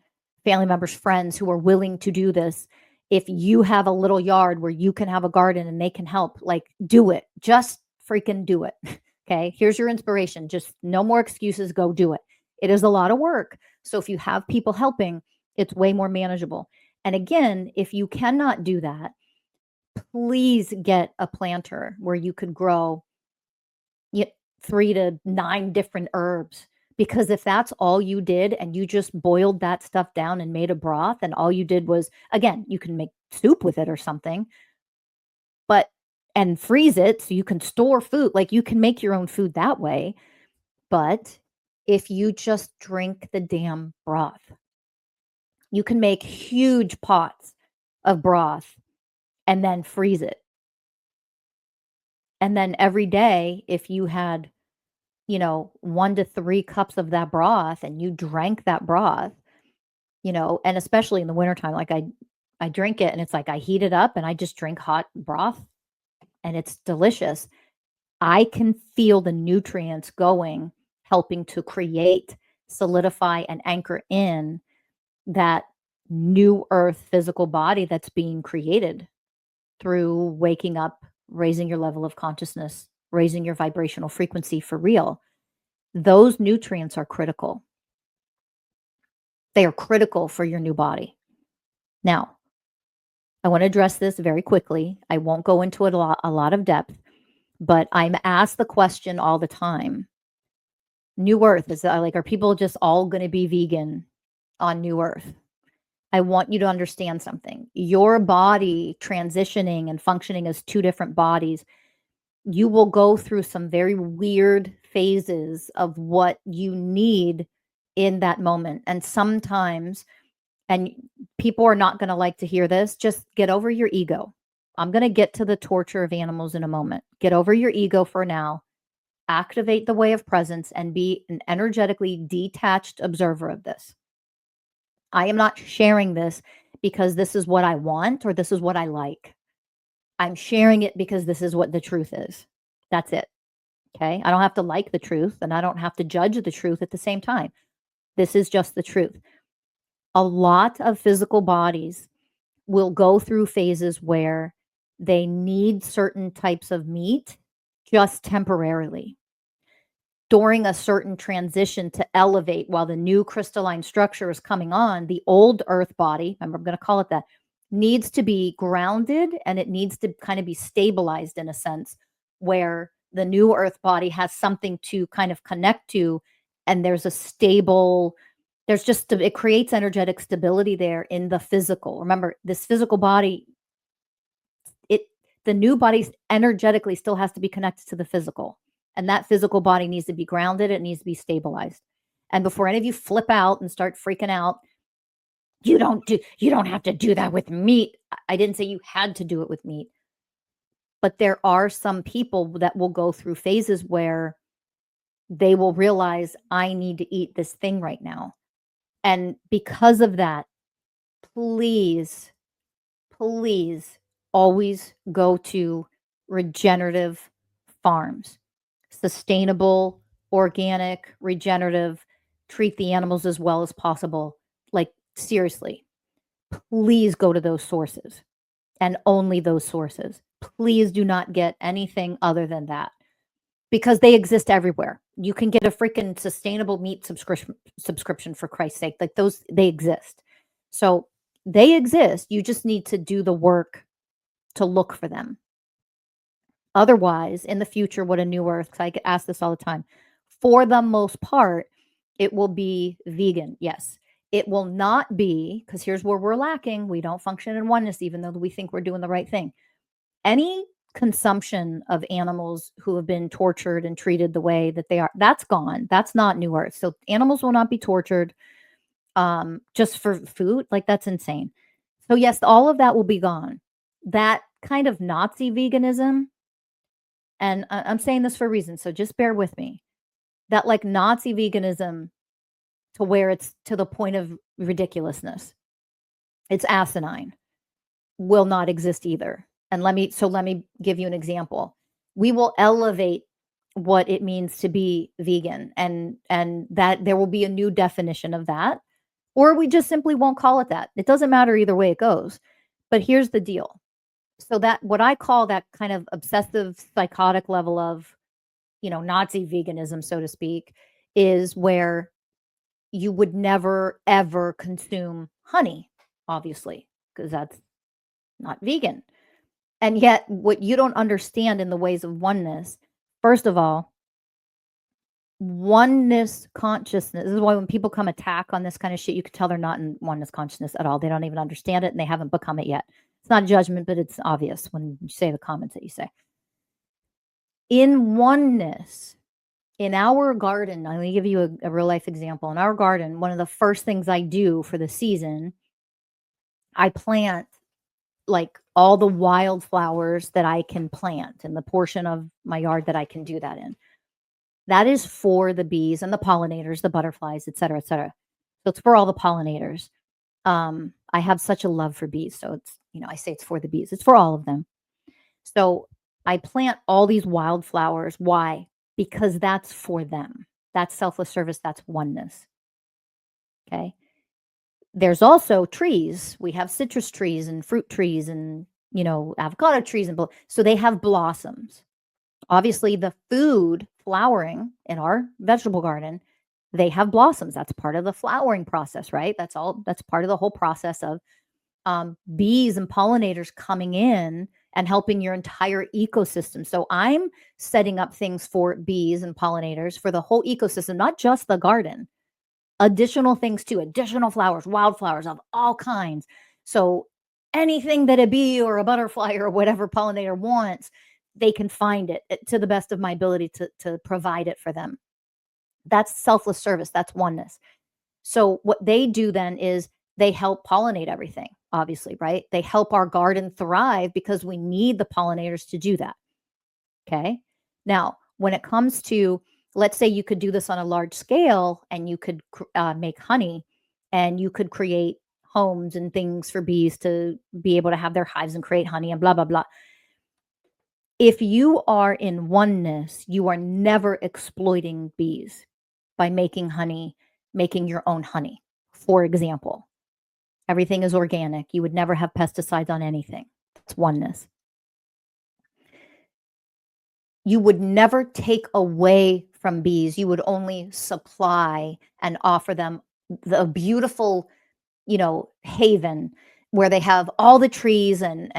Speaker 1: family members, friends who are willing to do this. If you have a little yard where you can have a garden and they can help, do it. Just freaking do it. Okay. Here's your inspiration. Just no more excuses. Go do it. It is a lot of work. So if you have people helping, it's way more manageable. And again, if you cannot do that, please get a planter where you could grow 3 to 9 different herbs. Because if that's all you did and you just boiled that stuff down and made a broth, and all you did was, again, you can make soup with it or something, and freeze it so you can store food. You can make your own food that way. But if you just drink the damn broth, you can make huge pots of broth and then freeze it. And then every day, if you had, 1 to 3 cups of that broth and you drank that broth, and especially in the wintertime, I drink it and it's like I heat it up and I just drink hot broth and it's delicious. I can feel the nutrients going, helping to create, solidify, and anchor in that new earth physical body that's being created through waking up, raising your level of consciousness, raising your vibrational frequency for real. Those nutrients are critical. They are critical for your new body. Now, I want to address this very quickly. I won't go into it a lot of depth, but I'm asked the question all the time. New Earth, are people just all going to be vegan on New Earth? I want you to understand something. Your body transitioning and functioning as 2 different bodies, you will go through some very weird phases of what you need in that moment. And sometimes, and people are not going to like to hear this, just get over your ego. I'm going to get to the torture of animals in a moment. Get over your ego for now. Activate the way of presence and be an energetically detached observer of this. I am not sharing this because this is what I want or this is what I like. I'm sharing it because this is what the truth is. That's it. Okay. I don't have to like the truth and I don't have to judge the truth at the same time. This is just the truth. A lot of physical bodies will go through phases where they need certain types of meat just temporarily during a certain transition to elevate while the new crystalline structure is coming on. The old earth body, remember, I'm going to call it that, needs to be grounded and it needs to kind of be stabilized in a sense where the new earth body has something to kind of connect to, and there's a stable, there's just, it creates energetic stability there in the physical. Remember, this physical body, it, the new body energetically still has to be connected to the physical, and that physical body needs to be grounded. It needs to be stabilized. And before any of you flip out and start freaking out, you don't have to do that with meat. I didn't say you had to do it with meat, but there are some people that will go through phases where they will realize, I need to eat this thing right now. And because of that, please, please always go to regenerative farms, sustainable, organic, regenerative, treat the animals as well as possible. Like, seriously, please go to those sources and only those sources. Please do not get anything other than that, because they exist everywhere. You can get a freaking sustainable meat subscription for Christ's sake. Like, those, they exist. So they exist. You just need to do the work to look for them. Otherwise, in the future, what a new earth, 'cause I get asked this all the time, for the most part, it will be vegan. Yes. It will not be, because here's where we're lacking. We don't function in oneness, even though we think we're doing the right thing. Any consumption of animals who have been tortured and treated the way that they are, that's gone. That's not new earth. So animals will not be tortured just for food. Like, that's insane. So yes, all of that will be gone. That kind of Nazi veganism, and I'm saying this for a reason, so just bear with me. That, like, Nazi veganism, to where it's to the point of ridiculousness, it's asinine, will not exist either. And let me give you an example. We will elevate what it means to be vegan, and that there will be a new definition of that, or we just simply won't call it that. It doesn't matter either way it goes. But here's the deal. So that, what I call that kind of obsessive psychotic level of, Nazi veganism, so to speak, is where you would never ever consume honey, obviously, because that's not vegan. And yet, what you don't understand in the ways of oneness, first of all, oneness consciousness, this is why when people come attack on this kind of shit, you can tell they're not in oneness consciousness at all. They don't even understand it and they haven't become it yet. It's not a judgment, but it's obvious when you say the comments that you say. In oneness, in our garden, I'm going to give you a real life example. In our garden, one of the first things I do for the season, I plant like all the wildflowers that I can plant in the portion of my yard that I can do that in. That is for the bees and the pollinators, the butterflies, et cetera, et cetera. So it's for all the pollinators. I have such a love for bees. So it's, I say it's for the bees. It's for all of them. So I plant all these wildflowers. Why? Because that's for them. That's selfless service. That's oneness. Okay. There's also trees. We have citrus trees and fruit trees and, avocado trees. So they have blossoms. Obviously, the food flowering in our vegetable garden, they have blossoms. That's part of the flowering process, right? That's part of the whole process of bees and pollinators coming in and helping your entire ecosystem. So I'm setting up things for bees and pollinators for the whole ecosystem, not just the garden. Additional things too, additional flowers, wildflowers of all kinds. So anything that a bee or a butterfly or whatever pollinator wants, they can find it to the best of my ability to provide it for them. That's selfless service. That's oneness. So what they do then is they help pollinate everything, obviously, right? They help our garden thrive because we need the pollinators to do that. Okay. Now, when it comes to, let's say you could do this on a large scale and you could make honey. and you could create homes and things for bees to be able to have their hives and create honey and blah, blah, blah. If you are in oneness, you are never exploiting bees by making honey, making your own honey. For example, everything is organic. You would never have pesticides on anything. It's oneness. You would never take away from bees. You would only supply and offer them the beautiful, haven where they have all the trees and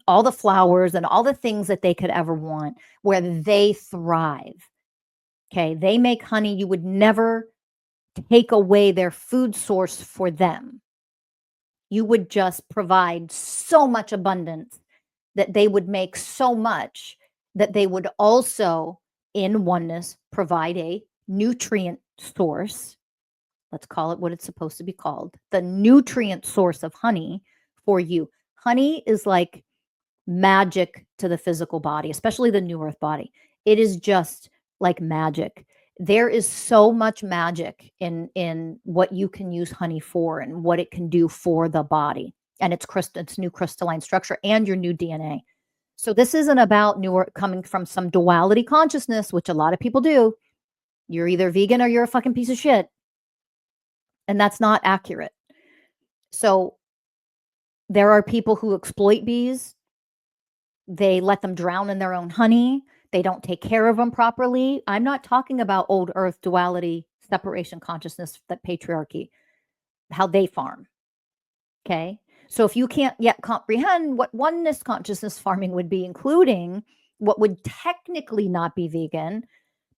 Speaker 1: all the flowers and all the things that they could ever want, where they thrive. Okay, they make honey. You would never take away their food source for them. You would just provide so much abundance that they would make so much that they would also, in oneness, provide a nutrient source. Let's call it what it's supposed to be called, the nutrient source of honey for you. Honey is like magic to the physical body, especially the new earth body. It is just like magic. There is so much magic in what you can use honey for and what it can do for the body and its new crystalline structure and your new DNA. So this isn't about coming from some duality consciousness, which a lot of people do. You're either vegan or you're a fucking piece of shit. And that's not accurate. So there are people who exploit bees. They let them drown in their own honey. They don't take care of them properly. I'm not talking about old earth duality, separation consciousness, that patriarchy, how they farm. Okay. So if you can't yet comprehend what oneness consciousness farming would be, including what would technically not be vegan,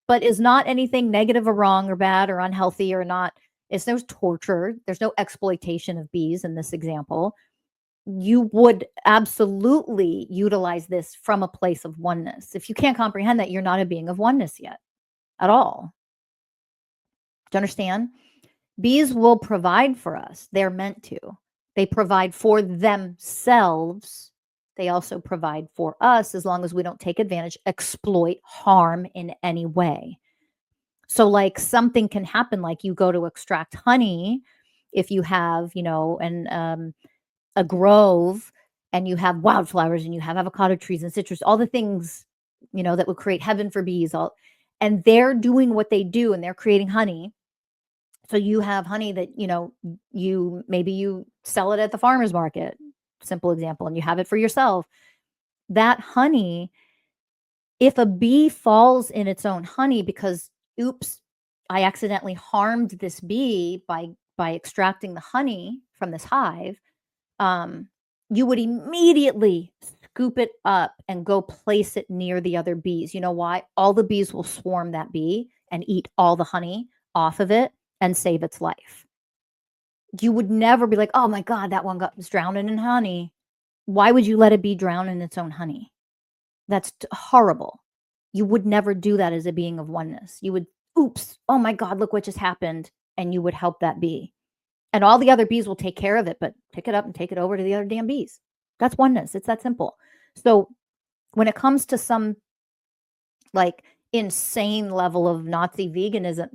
Speaker 1: but is not anything negative or wrong or bad or unhealthy or not, it's no torture, there's no exploitation of bees in this example, you would absolutely utilize this from a place of oneness. If you can't comprehend that, you're not a being of oneness yet at all. Do you understand? Bees will provide for us. They're meant to. They provide for themselves. They also provide for us as long as we don't take advantage, exploit, harm in any way. So like something can happen, like you go to extract honey if you have, a grove and you have wildflowers and you have avocado trees and citrus, all the things, that would create heaven for bees, and they're doing what they do and they're creating honey. So you have honey that, you sell it at the farmer's market, simple example, and you have it for yourself. That honey, if a bee falls in its own honey because, oops, I accidentally harmed this bee by extracting the honey from this hive, you would immediately scoop it up and go place it near the other bees. You know why? All the bees will swarm that bee and eat all the honey off of it and save its life. You would never be like, oh my God, that one was drowning in honey. Why would you let a bee drown in its own honey? That's horrible. You would never do that as a being of oneness. You would, oops, oh my God, look what just happened. And you would help that bee. And all the other bees will take care of it, but pick it up and take it over to the other damn bees. That's oneness. It's that simple. So when it comes to some like insane level of Nazi veganism,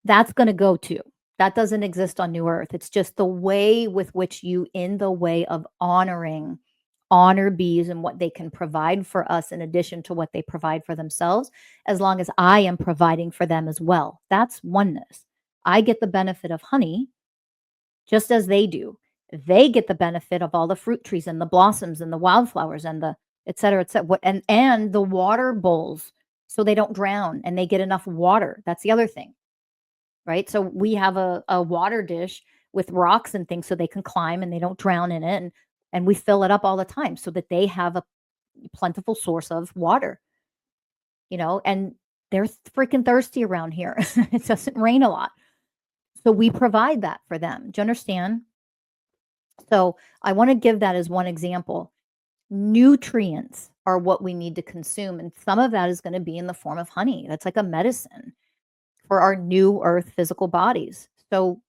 Speaker 1: that's going to go too. That doesn't exist on New Earth. It's just the way with which you, in the way of honor bees and what they can provide for us in addition to what they provide for themselves, as long as I am providing for them as well. That's oneness. I get the benefit of honey just as they do. They get the benefit of all the fruit trees and the blossoms and the wildflowers and the et cetera, and the water bowls so they don't drown and they get enough water. That's the other thing, right? So we have a water dish with rocks and things so they can climb and they don't drown in it. And we fill it up all the time so that they have a plentiful source of water, and they're freaking thirsty around here. It doesn't rain a lot. So we provide that for them. Do you understand? So I want to give that as one example. Nutrients are what we need to consume. And some of that is going to be in the form of honey. That's like a medicine for our new earth physical bodies. So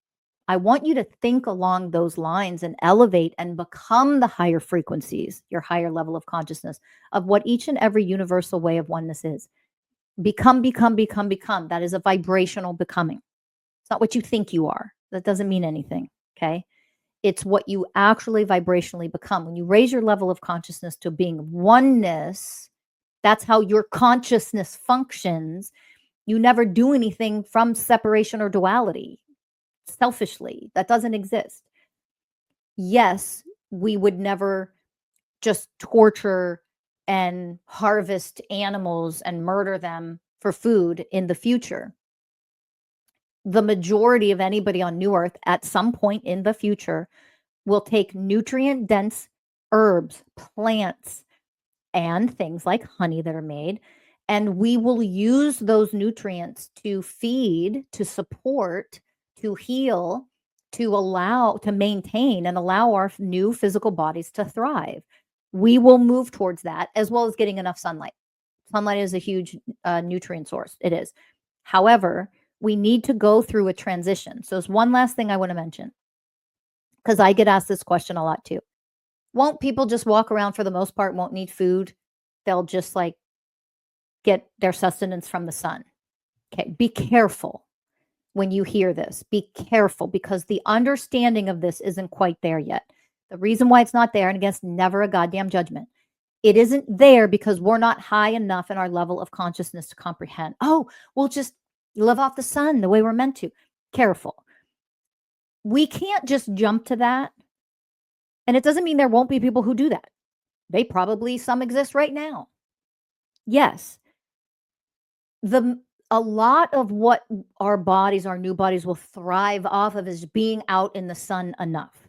Speaker 1: I want you to think along those lines and elevate and become the higher frequencies, your higher level of consciousness of what each and every universal way of oneness is. Become. That is a vibrational becoming. It's not what you think you are. That doesn't mean anything. Okay. It's what you actually vibrationally become. When you raise your level of consciousness to being oneness, that's how your consciousness functions. You never do anything from separation or duality selfishly. That doesn't exist. Yes, we would never just torture and harvest animals and murder them for food in the future. The majority of anybody on New Earth at some point in the future will take nutrient dense herbs, plants, and things like honey that are made, and we will use those nutrients to feed, to support, to heal, to allow, to maintain and allow our new physical bodies to thrive. We will move towards that, as well as getting enough sunlight. Sunlight is a huge nutrient source. It is. However, we need to go through a transition. So there's one last thing I want to mention, because I get asked this question a lot too. Won't people just walk around, for the most part, won't need food? They'll just like get their sustenance from the sun. Okay, be careful when you hear this. Be careful, because the understanding of this isn't quite there yet. The reason why it's not there, and again, it's never a goddamn judgment. It isn't there because we're not high enough in our level of consciousness to comprehend. Oh, we'll just live off the sun the way we're meant to. Careful. We can't just jump to that. And it doesn't mean there won't be people who do that. They probably, some exist right now. Yes. A lot of what our bodies, our new bodies, will thrive off of is being out in the sun enough.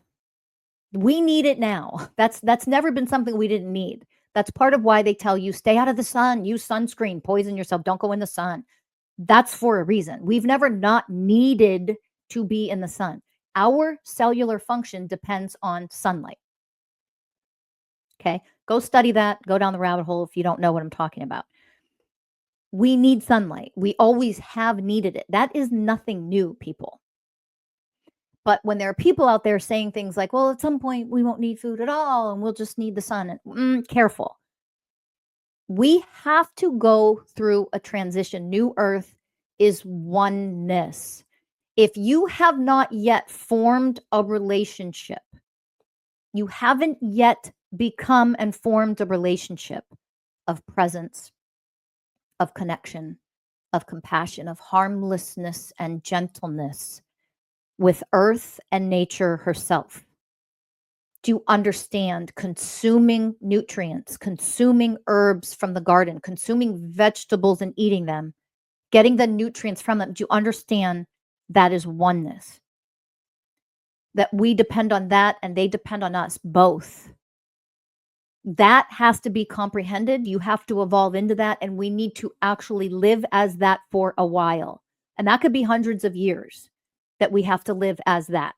Speaker 1: We need it now. That's never been something we didn't need. That's part of why they tell you stay out of the sun, use sunscreen, poison yourself, don't go in the sun. That's for a reason. We've never not needed to be in the sun. Our cellular function depends on sunlight. Okay, go study that. Go down the rabbit hole if you don't know what I'm talking about. We need sunlight. We always have needed it. That is nothing new, people. But when there are people out there saying things like, well, at some point we won't need food at all and we'll just need the sun. Careful. We have to go through a transition. New Earth is oneness. If you have not yet formed a relationship, you haven't yet become and formed a relationship of presence, of connection, of compassion, of harmlessness and gentleness with Earth and nature herself. To understand consuming nutrients, consuming herbs from the garden, consuming vegetables and eating them, getting the nutrients from them. Do you understand that is oneness? That we depend on that and they depend on us both. That has to be comprehended. You have to evolve into that, and we need to actually live as that for a while. And that could be hundreds of years that we have to live as that.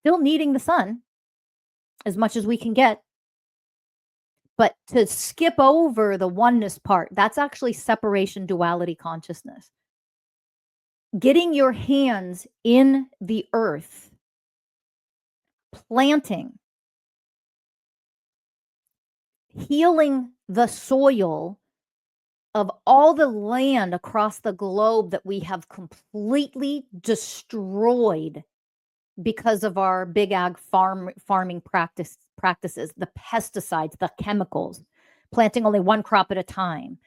Speaker 1: Still needing the sun as much as we can get. But to skip over the oneness part, that's actually separation duality consciousness. Getting your hands in the earth, planting, healing the soil of all the land across the globe that we have completely destroyed because of our big ag farming practices, the pesticides, the chemicals, planting only one crop at a time.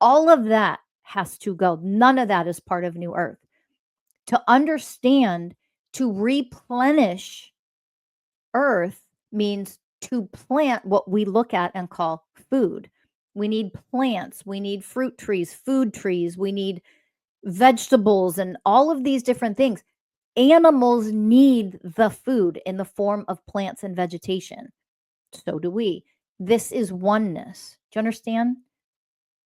Speaker 1: All of that has to go. None of that is part of New Earth. To understand, to replenish Earth means to plant what we look at and call food. We need plants, we need fruit trees, food trees, we need vegetables, and all of these different things. Animals need the food in the form of plants and vegetation. So do we. This is oneness. Do you understand?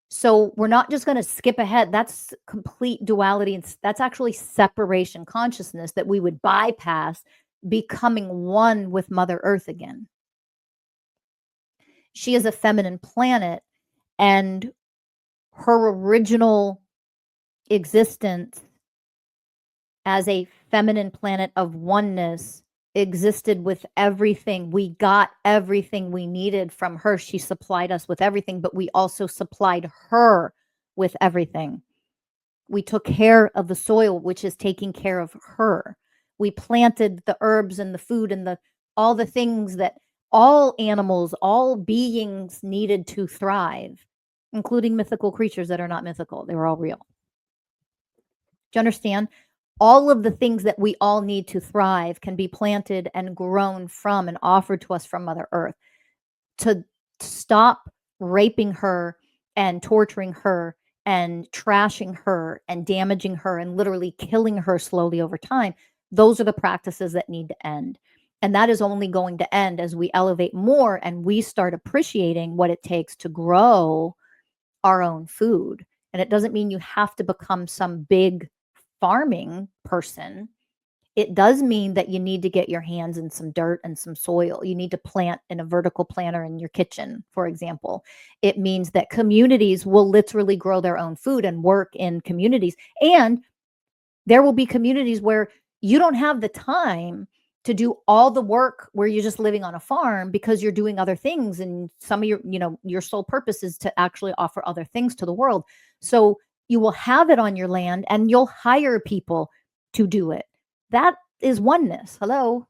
Speaker 1: So we're not just going to skip ahead. That's complete duality. And that's actually separation consciousness that we would bypass, becoming one with Mother Earth again. She is a feminine planet, and her original existence as a feminine planet of oneness existed with everything. We got everything we needed from her. She supplied us with everything, but we also supplied her with everything. We took care of the soil, which is taking care of her. We planted the herbs and the food and all the things that all animals, all beings needed to thrive, including mythical creatures that are not mythical. They were all real. Do you understand? All of the things that we all need to thrive can be planted and grown from and offered to us from Mother Earth. To stop raping her and torturing her and trashing her and damaging her and literally killing her slowly over time, those are the practices that need to end. And that is only going to end as we elevate more and we start appreciating what it takes to grow our own food. And it doesn't mean you have to become some big farming person. It does mean that you need to get your hands in some dirt and some soil. You need to plant in a vertical planter in your kitchen, for example. It means that communities will literally grow their own food and work in communities. And there will be communities where you don't have the time to do all the work where you're just living on a farm because you're doing other things. And some of your sole purpose is to actually offer other things to the world. So you will have it on your land and you'll hire people to do it. That is oneness. Hello.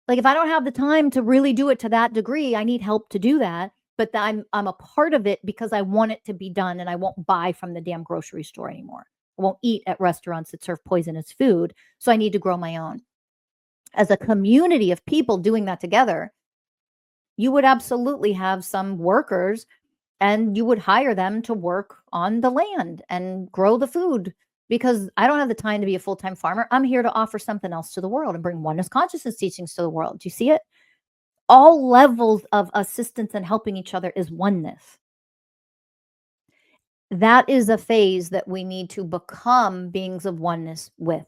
Speaker 1: Like if I don't have the time to really do it to that degree, I need help to do that. But I'm a part of it because I want it to be done and I won't buy from the damn grocery store anymore. I won't eat at restaurants that serve poisonous food. So I need to grow my own. As a community of people doing that together, you would absolutely have some workers and you would hire them to work on the land and grow the food because I don't have the time to be a full-time farmer. I'm here to offer something else to the world and bring oneness consciousness teachings to the world. Do you see it? All levels of assistance and helping each other is oneness. That is a phase that we need to become beings of oneness with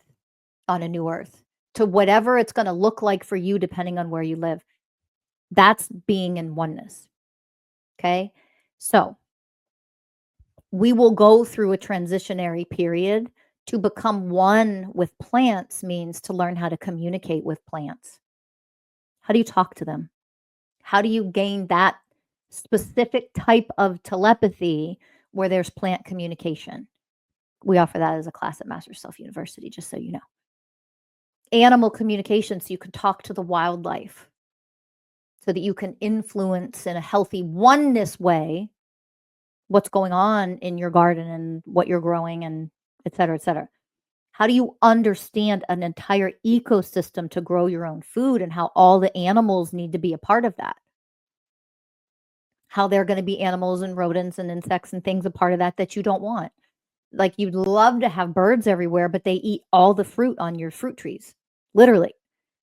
Speaker 1: on a new earth, to whatever it's going to look like for you, depending on where you live. That's being in oneness. Okay. So we will go through a transitionary period. To become one with plants means to learn how to communicate with plants. How do you talk to them? How do you gain that specific type of telepathy where there's plant communication? We offer that as a class at Master Self University, just so you know. Animal communication, so you can talk to the wildlife, so that you can influence in a healthy oneness way what's going on in your garden and what you're growing and et cetera, et cetera. How do you understand an entire ecosystem to grow your own food and how all the animals need to be a part of that? How they're going to be animals and rodents and insects and things a part of that you don't want. Like you'd love to have birds everywhere, but they eat all the fruit on your fruit trees, literally.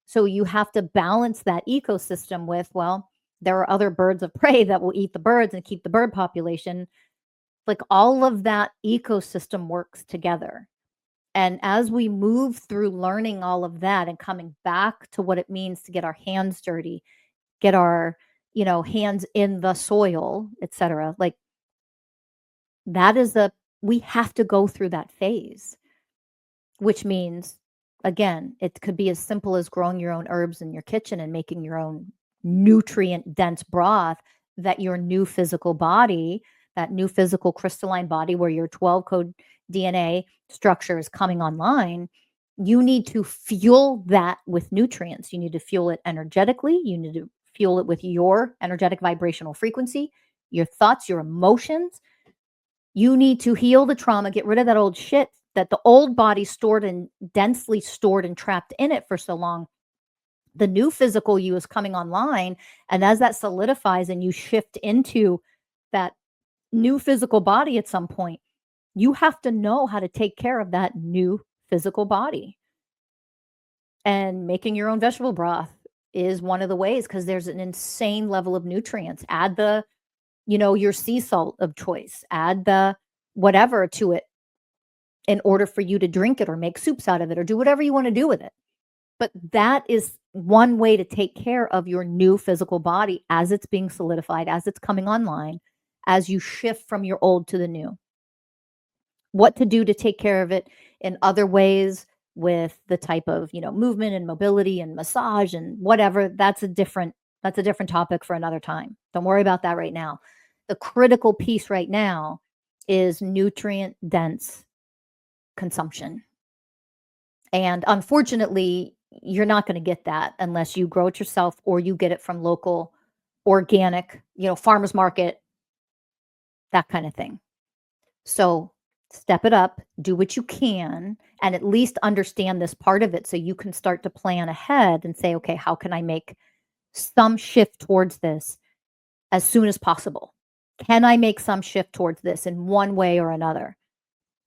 Speaker 1: So you have to balance that ecosystem with, well, there are other birds of prey that will eat the birds and keep the bird population. Like all of that ecosystem works together. And as we move through learning all of that and coming back to what it means to get our hands dirty, get our, hands in the soil, etc. Like that is we have to go through that phase, which means, again, it could be as simple as growing your own herbs in your kitchen and making your own nutrient dense broth that your new physical body, that new physical crystalline body where your 12 code DNA structure is coming online, you need to fuel that with nutrients. You need to fuel it energetically. You need to fuel it with your energetic vibrational frequency, your thoughts, your emotions. You need to heal the trauma, get rid of that old shit that the old body stored and densely stored and trapped in it for so long. The new physical you is coming online. And as that solidifies and you shift into that new physical body at some point, you have to know how to take care of that new physical body. And making your own vegetable broth is one of the ways, because there's an insane level of nutrients. Add the, your sea salt of choice, add the whatever to it in order for you to drink it or make soups out of it or do whatever you want to do with it. But that is one way to take care of your new physical body as it's being solidified, as it's coming online, as you shift from your old to the new. What to do to take care of it in other ways with the type of, movement and mobility and massage and whatever, that's a different topic for another time. Don't worry about that right now. The critical piece right now is nutrient dense consumption And unfortunately, you're not going to get that unless you grow it yourself or you get it from local organic, farmers market, that kind of thing. So step it up, do what you can, and at least understand this part of it so you can start to plan ahead and say, okay, how can I make some shift towards this as soon as possible? Can I make some shift towards this in one way or another?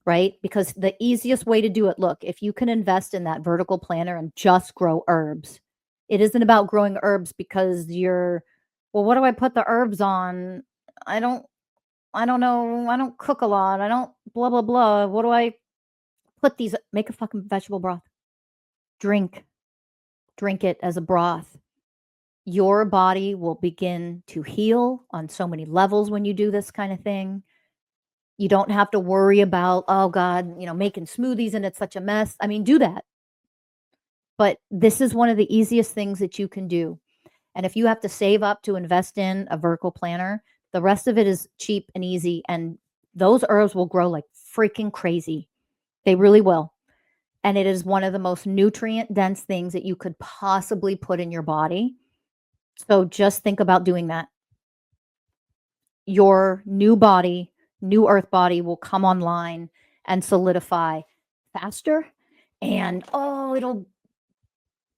Speaker 1: Right? Because the easiest way to do it, look, if you can invest in that vertical planner and just grow herbs, it isn't about growing herbs because well, what do I put the herbs on? I don't I don't know. I don't cook a lot. I don't blah blah blah. What do I put these? Make a fucking vegetable broth. Drink. Drink it as a broth. Your body will begin to heal on so many levels when you do this kind of thing. You don't have to worry about, oh God, making smoothies and it's such a mess. I mean, do that. But this is one of the easiest things that you can do. And if you have to save up to invest in a vertical planner, the rest of it is cheap and easy. And those herbs will grow like freaking crazy. They really will. And it is one of the most nutrient dense things that you could possibly put in your body. So just think about doing that. Your new body, new earth body will come online and solidify faster. And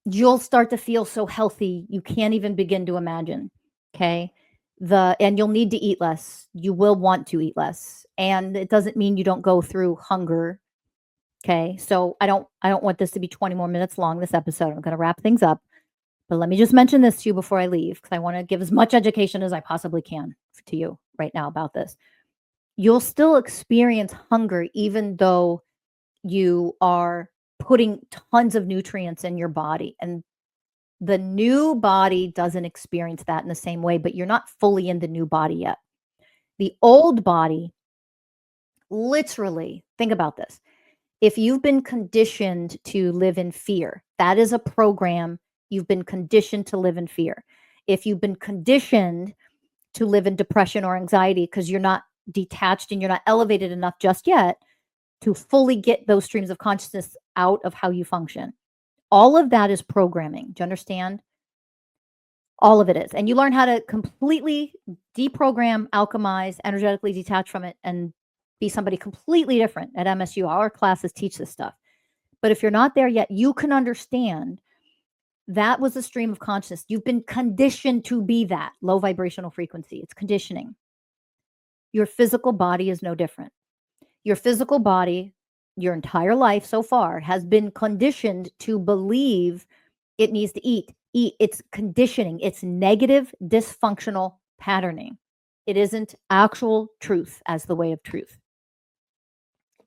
Speaker 1: you'll start to feel so healthy you can't even begin to imagine. Okay. And you'll need to eat less. You will want to eat less. And it doesn't mean you don't go through hunger. Okay. So I don't want this to be 20 more minutes long, this episode. I'm going to wrap things up. But let me just mention this to you before I leave, because I want to give as much education as I possibly can to you right now about this. You'll still experience hunger even though you are putting tons of nutrients in your body. And the new body doesn't experience that in the same way, but you're not fully in the new body yet. The old body, literally, think about this. If you've been conditioned to live in fear, that is a program. You've been conditioned to live in fear. If you've been conditioned to live in depression or anxiety because you're not detached and you're not elevated enough just yet to fully get those streams of consciousness out of how you function, all of that is programming. Do you understand? All of it is. And you learn how to completely deprogram, alchemize, energetically detach from it, and be somebody completely different at MSU. Our classes teach this stuff. But if you're not there yet, you can understand that was a stream of consciousness. You've been conditioned to be that low vibrational frequency. It's conditioning. Your physical body is no different. Your physical body, your entire life so far, has been conditioned to believe it needs to eat. It's conditioning. It's negative, dysfunctional patterning. It isn't actual truth as the way of truth.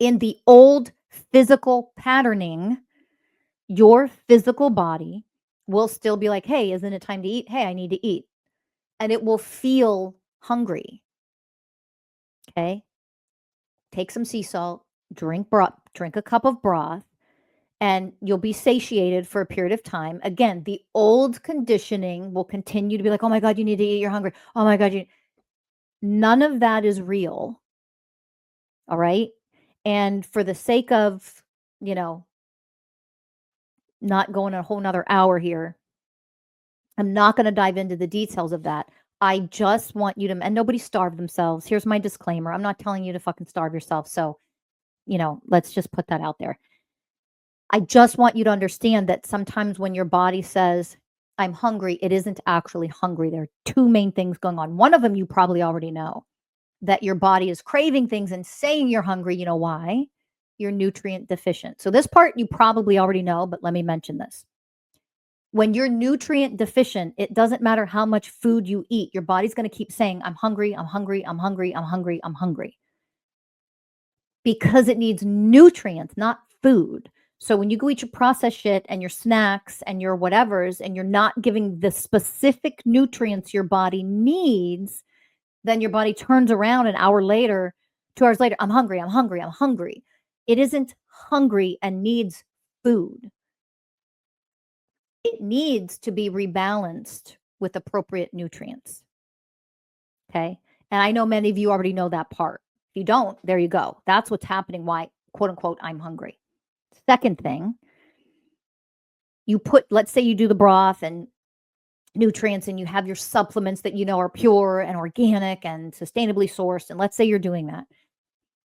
Speaker 1: In the old physical patterning, your physical body will still be like, hey, isn't it time to eat? Hey, I need to eat. And it will feel hungry. Okay. Take some sea salt, drink a cup of broth, and you'll be satiated for a period of time. Again, the old conditioning will continue to be like, oh my God, you need to eat, you're hungry. Oh my God, none of that is real. All right. And for the sake of, not going a whole nother hour here, I'm not going to dive into the details of that. I just want you to, and nobody starve themselves. Here's my disclaimer. I'm not telling you to fucking starve yourself. So, let's just put that out there. I just want you to understand that sometimes when your body says, I'm hungry, it isn't actually hungry. There are two main things going on. One of them you probably already know, that your body is craving things and saying you're hungry. You know why? You're nutrient deficient. So this part you probably already know, but let me mention this. When you're nutrient deficient, it doesn't matter how much food you eat. Your body's going to keep saying, I'm hungry, I'm hungry, I'm hungry, I'm hungry, I'm hungry. Because it needs nutrients, not food. So when you go eat your processed shit and your snacks and your whatevers, and you're not giving the specific nutrients your body needs, then your body turns around an hour later, 2 hours later, I'm hungry, I'm hungry, I'm hungry. It isn't hungry and needs food. It needs to be rebalanced with appropriate nutrients. Okay. And I know many of you already know that part. If you don't, there you go. That's what's happening. Why, quote unquote, I'm hungry. Second thing, you put, let's say you do the broth and nutrients and you have your supplements that you know are pure and organic and sustainably sourced, and let's say you're doing that,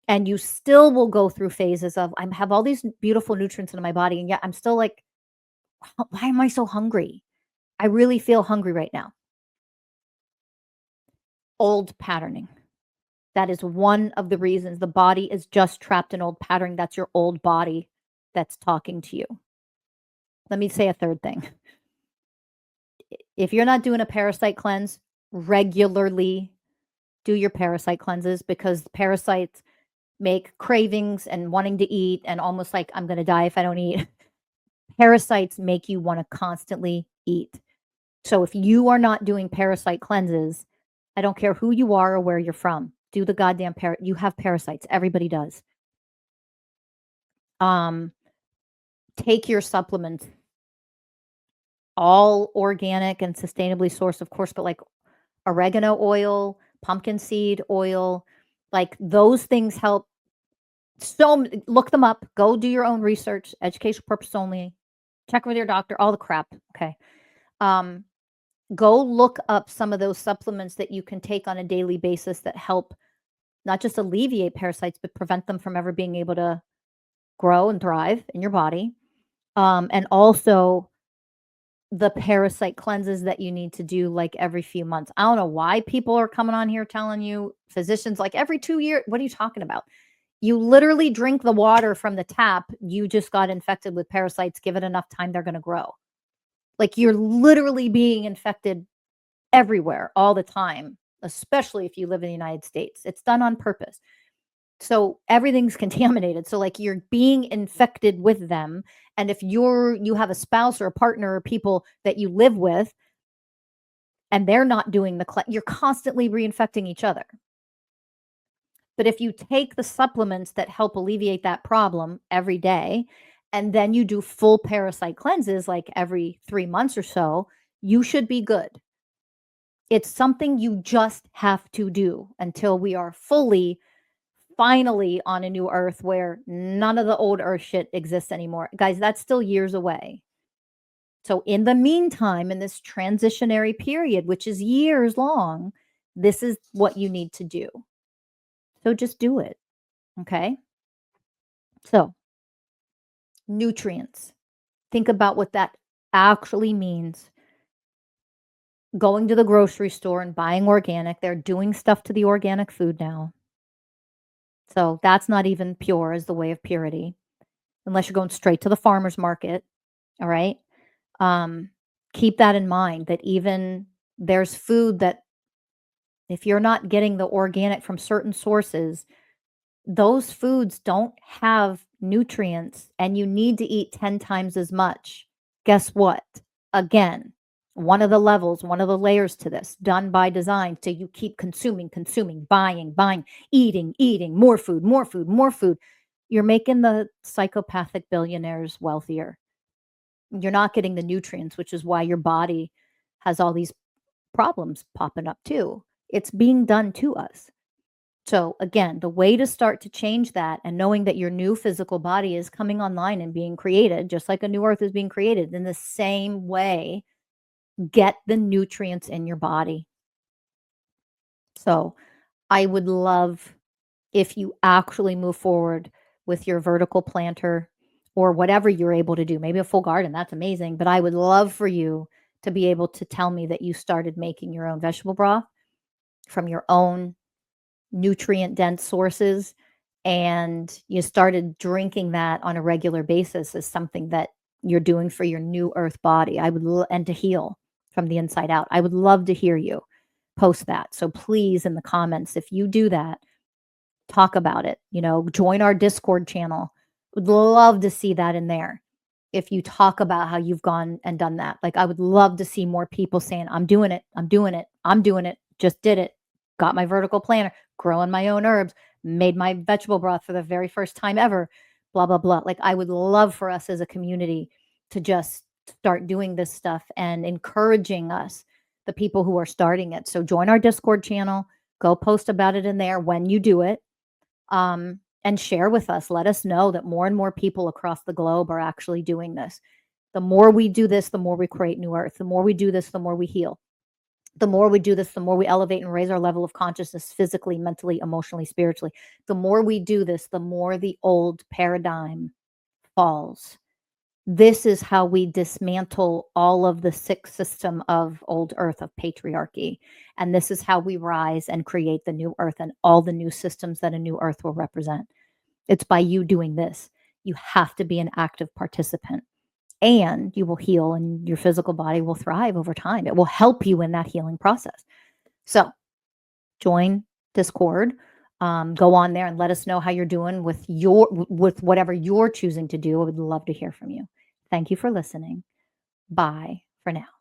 Speaker 1: and you still will go through phases of, I have all these beautiful nutrients in my body, and yet I'm still like, why am I so hungry? I really feel hungry right now. Old patterning. That is one of the reasons the body is just trapped in old patterning. That's your old body that's talking to you. Let me say a third thing. If you're not doing a parasite cleanse regularly, do your parasite cleanses, because parasites make cravings and wanting to eat and almost like, I'm going to die if I don't eat. Parasites make you want to constantly eat. So if you are not doing parasite cleanses, I don't care who you are or where you're from, do the goddamn you have parasites. Everybody does. Take your supplements, all organic and sustainably sourced, of course, but like oregano oil, pumpkin seed oil, like those things help. So look them up, go do your own research, educational purpose only, check with your doctor, all the crap. Okay. Go look up some of those supplements that you can take on a daily basis that help not just alleviate parasites, but prevent them from ever being able to grow and thrive in your body. And also the parasite cleanses that you need to do like every few months. I don't know why people are coming on here telling you, physicians, like every 2 years. What are you talking about? You literally drink the water from the tap. You just got infected with parasites. Give it enough time, they're going to grow. Like you're literally being infected everywhere all the time, especially if you live in the United States. It's done on purpose. So everything's contaminated. So like you're being infected with them. And if you have a spouse or a partner or people that you live with and they're not doing you're constantly reinfecting each other. But if you take the supplements that help alleviate that problem every day, and then you do full parasite cleanses like every 3 months or so, you should be good. It's something you just have to do until we are finally on a new earth where none of the old earth shit exists anymore. Guys, that's still years away. So in the meantime, in this transitionary period, which is years long, this is what you need to do. So just do it. Okay. So nutrients. Think about what that actually means. Going to the grocery store and buying organic. They're doing stuff to the organic food now. So that's not even pure as the way of purity, unless you're going straight to the farmer's market. All right. Keep that in mind, that even there's food that if you're not getting the organic from certain sources, those foods don't have nutrients and you need to eat 10 times as much. Guess what? Again, one of the levels, one of the layers to this, done by design. So you keep consuming, buying, eating, more food. You're making the psychopathic billionaires wealthier. You're not getting the nutrients, which is why your body has all these problems popping up too. It's being done to us. So again, the way to start to change that, and knowing that your new physical body is coming online and being created, just like a new earth is being created, in the same way, get the nutrients in your body. So I would love if you actually move forward with your vertical planter or whatever you're able to do, maybe a full garden, that's amazing. But I would love for you to be able to tell me that you started making your own vegetable broth from your own nutrient dense sources, and you started drinking that on a regular basis as something that you're doing for your new earth body. And to heal from the inside out. I would love to hear you post that. So please, in the comments, if you do that, talk about it. Join our Discord channel. Would love to see that in there. If you talk about how you've gone and done that, like I would love to see more people saying, I'm doing it, just did it, got my vertical planter, growing my own herbs, made my vegetable broth for the very first time ever, blah, blah, blah. Like I would love for us as a community to just start doing this stuff and encouraging us, the people who are starting it. So join our Discord channel, go post about it in there when you do it, and share with us. Let us know that more and more people across the globe are actually doing this. The more we do this, the more we create new earth. The more we do this, the more we heal. The more we do this, the more we elevate and raise our level of consciousness physically, mentally, emotionally, spiritually. The more we do this, the more the old paradigm falls. This is how we dismantle all of the sick system of old earth, of patriarchy. And this is how we rise and create the new earth and all the new systems that a new earth will represent. It's by you doing this. You have to be an active participant, and you will heal, and your physical body will thrive over time. It will help you in that healing process. So join Discord. Go on there and let us know how you're doing with whatever you're choosing to do. I would love to hear from you. Thank you for listening. Bye for now.